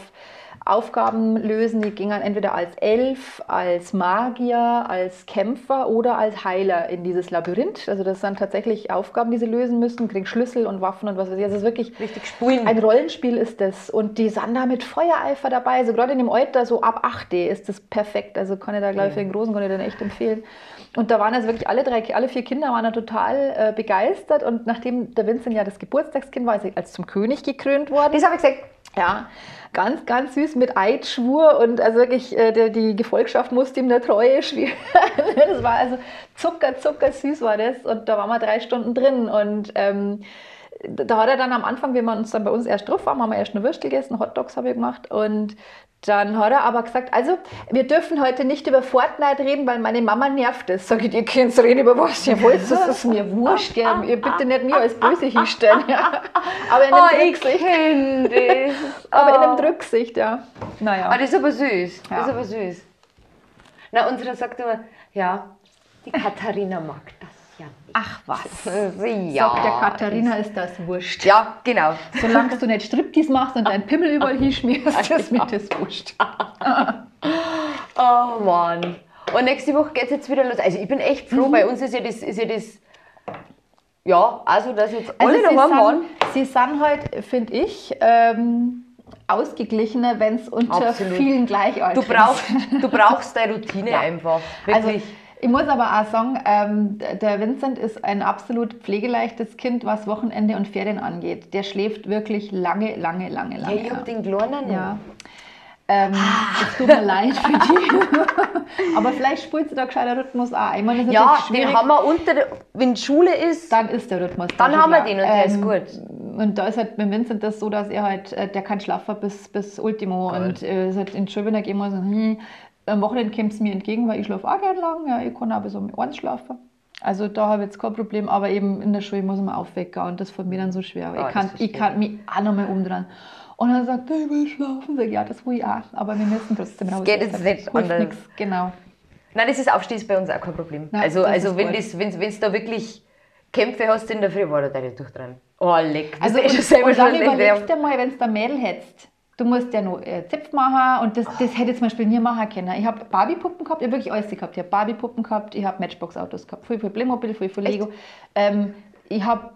Aufgaben lösen. Die gehen dann entweder als Elf, als Magier, als Kämpfer oder als Heiler in dieses Labyrinth. Also das sind tatsächlich Aufgaben, die sie lösen müssen. Kriegen Schlüssel und Waffen und was weiß ich. Also es ist wirklich
richtig spielen.
Ein Rollenspiel ist das. Und die sind da mit Feuereifer dabei. Also gerade in dem Alter, so ab 8 ist das perfekt. Also kann ich da, glaube ich, für den Großen kann ich dann echt empfehlen. Und da waren also wirklich alle 4 Kinder waren da total begeistert. Und nachdem der Vincent ja das Geburtstagskind war, ist er als zum König gekrönt worden.
Das habe ich gesagt.
Ja, ganz, ganz süß mit Eidschwur. Und also wirklich, die Gefolgschaft musste ihm der Treue schwören. Das war also zucker süß war das. Und da waren wir 3 Stunden drin. Und da hat er dann am Anfang, wie wir uns dann bei uns erst drauf waren, haben wir erst eine Würstel gegessen, Hotdogs habe ich gemacht. Und dann hat er aber gesagt, also wir dürfen heute nicht über Fortnite reden, weil meine Mama nervt es. Sag ich, ihr könnt reden über was ihr wollt, das ist mir wurscht. Ihr bitte nicht mir als böse hinstellen. Ja. Aber in einem Rücksicht. Aber in einem Rücksicht, ja. Naja.
Aber das ist aber süß.
Ja.
Das ist aber süß. Na, unsere sagt immer, ja, die Katharina mag das ja nicht.
Ach was.
Ja.
Sagt der Katharina, ist das wurscht.
Ja, genau.
Solange du nicht Striptease machst und deinen Pimmel überall hinschmierst, ist mir das wurscht.
Oh Mann. Und nächste Woche geht es jetzt wieder los. Also ich bin echt froh, bei uns ist ja das ja, also dass jetzt
Also
alle daheim waren.
sie sind halt, finde ich, ausgeglichener, wenn es unter
Absolut.
vielen Gleichaltrigen
Du brauchst deine Routine
Ja.
einfach.
Also
Wirklich.
ich muss aber auch sagen, der Vincent ist ein absolut pflegeleichtes Kind, was Wochenende und Ferien angeht. Der schläft wirklich lange.
Ja, ich hab den Kleinen.
Ja. Es tut mir leid für die. Aber vielleicht spielt sie da gescheiter Rhythmus auch. Ich meine, das ist
Ja,
natürlich
den
schwierig.
haben wir wenn die Schule ist,
Dann ist der Rhythmus.
dann
schon
haben wir
klar.
den und der ist gut.
Und da ist halt bei Vincent das so, dass er halt, der kann schlafen bis Ultimo.
Geil.
Und ist halt in die Schule, wenn er gehen muss, am Wochenende kommt es mir entgegen, weil ich schlafe auch gerne lang. Ja, ich kann auch bis um 1 schlafen. Also da habe ich jetzt kein Problem, aber eben in der Schule muss man aufwecken und das fällt mir dann so schwer. Ich kann mich auch noch mal umdrehen. Und dann sagt er, ich will schlafen. Sag ich, ja, das will ich auch, aber wir müssen trotzdem raus.
Geht jetzt nicht
hilft
anders.
nichts, genau.
Nein, das ist Aufstehen ist bei uns auch kein Problem.
Nein,
also
das ist
wenn
gut.
du da wirklich Kämpfe hast in der Früh, war da deine Tochter dran. Oh, leck.
Also
das ist selber
und dann
schon
überlegst du mal, wenn du ein Mädel hättest, du musst ja noch Zipf machen und das hätte ich zum Beispiel nie machen können. Ich habe Barbie-Puppen gehabt, ich habe wirklich alles gehabt. Ich habe Barbie-Puppen gehabt, ich habe Matchbox-Autos gehabt, viel Playmobil, viel Lego. Ich habe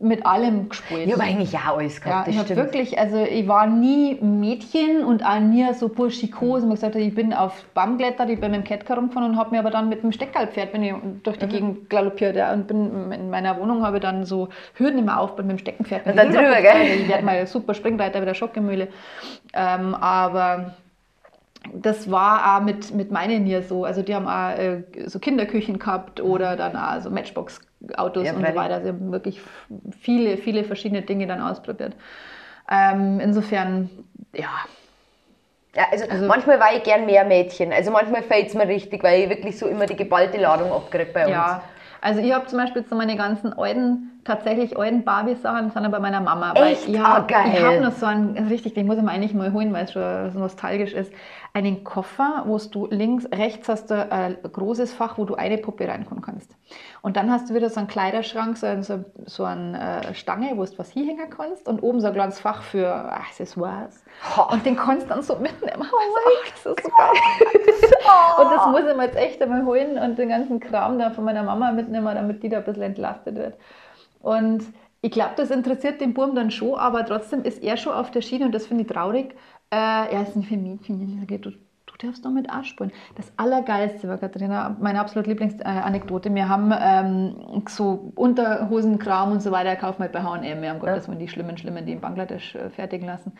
mit allem gespielt.
Ich habe eigentlich auch alles
Ja,
gehabt,
ich
das
habe
stimmt.
wirklich, also ich war nie Mädchen und auch nie so burschikos. Und gesagt, ich bin auf Baum geklettert, ich bin mit dem Kettker rumgefahren und habe mir aber dann mit dem Steckerlpferd bin ich durch die Gegend galoppiert. Ja, und bin in meiner Wohnung habe ich dann so Hürden immer aufgebaut mit dem Steckenpferd.
Und dann drüber, gell?
Ich werde mal super Springreiter bei der Schockemühle. Aber das war auch mit meinen hier so. Also die haben auch so Kinderküchen gehabt oder dann auch so Matchbox-Autos
Ja,
und so
freilich.
weiter. Sie haben wirklich viele verschiedene Dinge dann ausprobiert. Insofern, ja.
Ja, also manchmal war ich gern mehr Mädchen. Also manchmal fällt es mir richtig, weil ich wirklich so immer die geballte Ladung abkriege bei uns.
Ja, also ich habe zum Beispiel so meine ganzen tatsächlich alten Barbie-Sachen, sind bei meiner Mama.
Echt?
Ich
Ah, geil.
Ich habe noch so einen, richtig, den muss ich mir eigentlich mal holen, weil es schon so nostalgisch ist, einen Koffer, wo du rechts hast du ein großes Fach, wo du eine Puppe reinkommen kannst. Und dann hast du wieder so einen Kleiderschrank, so eine Stange, wo du was hinhängen kannst und oben so ein kleines Fach für Accessoires. Und den kannst du dann so mitnehmen. Das ist so geil. Und das muss ich mir jetzt echt einmal holen und den ganzen Kram da von meiner Mama mitnehmen, damit die da ein bisschen entlastet wird. Und ich glaube, das interessiert den Burm dann schon, aber trotzdem ist er schon auf der Schiene und das finde ich traurig. Er ist nicht für Mädchen. Ich sage, du darfst doch mit spielen. Das Allergeilste war, Katharina, meine absolute Lieblingsanekdote. Wir haben so Unterhosenkram und so weiter gekauft bei H&M. Wir haben Gottes Willen die schlimmen, die in Bangladesch fertigen lassen.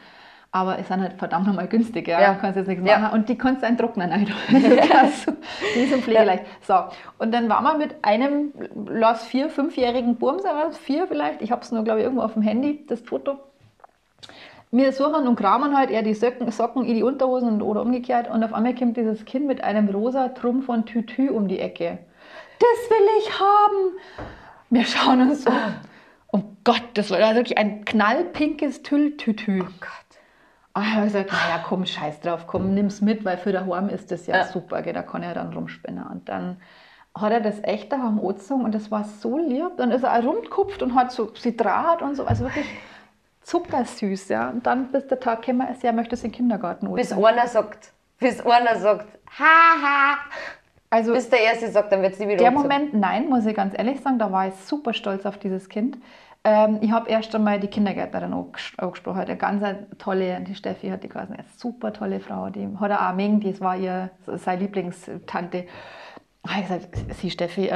Aber es sind halt verdammt nochmal günstig, ja. Du kannst jetzt nichts machen. Und die kannst du einen trocknen. Die sind pflegeleicht. So, und dann waren wir mit einem, 4-, 5-jährigen Burm, 4 vielleicht, ich habe es nur, glaube ich, irgendwo auf dem Handy, das Foto. Wir suchen und kramen halt, er die Socken, ich die Unterhosen oder umgekehrt. Und auf einmal kommt dieses Kind mit einem rosa Trumpf von Tütü um die Ecke. Das will ich haben! Wir schauen uns so. Oh Gott, das war wirklich ein knallpinkes Tütü.
Oh Gott.
Und ich habe gesagt, naja, komm, scheiß drauf, komm, nimm's mit, weil für daheim ist das ja super, gell, da kann er dann rumspinnen. Und dann hat er das echt daheim angezogen und das war so lieb. Dann ist er auch rumgekupft und hat so sie Draht und so, also wirklich zuckersüß, ja. Und dann, bis der Tag gekommen ist, er möchte es in den Kindergarten
Bis einer sagt, haha.
Also
bis der Erste sagt, dann wird es nie wieder
der
umgezogen.
Moment, nein, muss ich ganz ehrlich sagen, da war ich super stolz auf dieses Kind. Ich habe erst einmal die Kindergärtnerin angesprochen, eine ganz tolle, die Steffi hat die geheißen, eine super tolle Frau, die hat auch Meng, das war seine Lieblingstante. Ich habe gesagt, sie Steffi,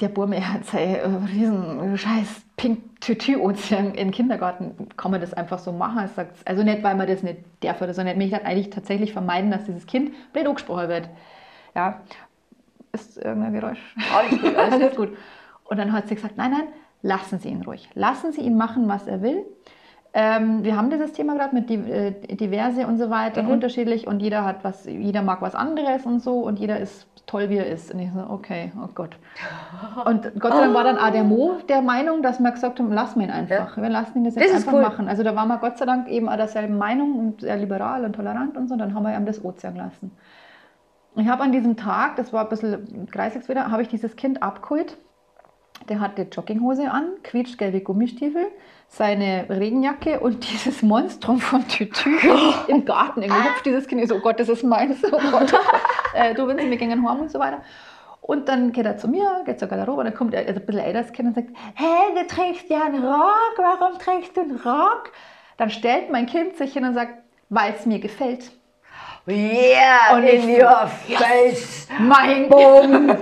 der Burme hat seinen riesen scheiß pink Tütü in den Kindergarten, kann man das einfach so machen? Ich sage, also nicht, weil man das nicht darf oder so, nicht. Mich hat eigentlich tatsächlich vermeiden, dass dieses Kind blöd angesprochen wird. Ja, ist irgendein Geräusch?
Alles gut,
Alles gut. Und dann hat sie gesagt, nein, lassen Sie ihn ruhig. Lassen Sie ihn machen, was er will. Wir haben dieses Thema gerade mit diverse und so weiter, unterschiedlich und jeder mag was anderes und so und jeder ist toll, wie er ist. Und ich so, okay, oh Gott. Und Gott sei Dank war dann auch der Mo der Meinung, dass wir gesagt haben, lassen wir ihn einfach. Ja. Wir lassen ihn das jetzt einfach machen. Also da waren wir Gott sei Dank eben auch derselben Meinung und sehr liberal und tolerant und so. Dann haben wir ihm das Ozean lassen. Ich habe an diesem Tag, das war ein bisschen kreislig wieder, habe ich dieses Kind abgeholt. Der hatte Jogginghose an, quietschgelbe Gummistiefel, seine Regenjacke und dieses Monstrum von Tütü im Garten. Irgendwie hüpft dieses Kind, ich so, oh Gott, das ist meins, oh Gott. Du willst, wir gehen heim und so weiter. Und dann geht er zu mir, geht zur Garderobe und dann kommt er, also ein bisschen älteres Kind und sagt, hey, du trägst ja einen Rock, warum trägst du einen Rock? Dann stellt mein Kind sich hin und sagt, weil es mir gefällt.
Yeah,
Und
in your face.
Mein Bumm.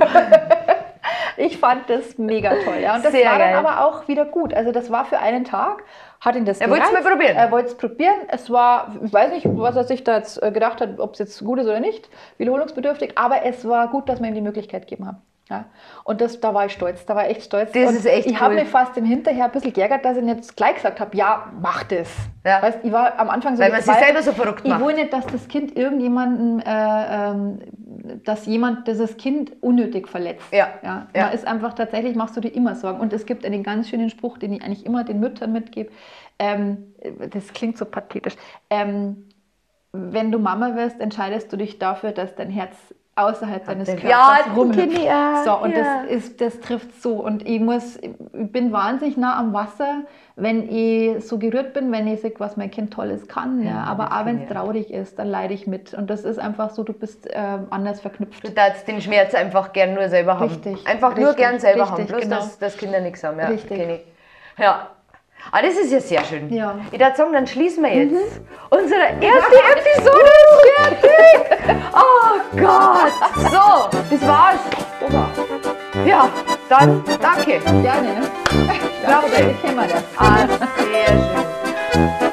Ich fand das mega toll. Ja. Und das
Sehr
war
geil.
dann aber auch wieder gut. Also das war für einen Tag, hat ihn das
Er wollte es
gereizt.
mal probieren.
Er wollte es probieren. Es war, ich weiß nicht, was er sich da jetzt gedacht hat, ob es jetzt gut ist oder nicht, wiederholungsbedürftig, aber es war gut, dass wir ihm die Möglichkeit gegeben haben. Ja. Und da war ich stolz, da war ich echt stolz.
Das
und
ist echt
ich habe
cool.
mich fast im Hinterher ein bisschen geärgert, dass ich jetzt gleich gesagt habe, ja, mach das.
Ja.
Weißt, ich war am Anfang so
Weil man sich
dabei,
selber so verrückt
ich
macht.
will nicht, dass das Kind irgendjemanden, dass jemand dieses Kind unnötig verletzt.
Ja.
Ja.
Ja.
Man ist einfach tatsächlich, machst du dir immer Sorgen. Und es gibt einen ganz schönen Spruch, den ich eigentlich immer den Müttern mitgebe. Das klingt so pathetisch. Wenn du Mama wirst, entscheidest du dich dafür, dass dein Herz außerhalb deines Körpers
Ja,
rumhüpft.
ja,
So, und
ja.
das trifft so. Und ich bin wahnsinnig nah am Wasser, wenn ich so gerührt bin, wenn ich sehe, was mein Kind Tolles kann. Ja, aber
das
auch wenn
kann
es
ich.
traurig ist, dann leide ich mit. Und das ist einfach so, du bist anders verknüpft.
Du darfst den Schmerz einfach gern nur selber haben.
Richtig,
Einfach nur
richtig,
gern selber
richtig,
haben. Bloß,
genau.
dass Kinder nichts haben. Ja,
Richtig.
kenn ich. Ja. Ah, das ist ja sehr schön.
Ja.
Ich würde sagen, dann schließen wir jetzt. Unsere erste Episode ist fertig. Oh Gott. So, das war's.
Opa,
Ja, dann danke.
gerne.
Danke.
Danke, dass ich das.
Ah, sehr schön.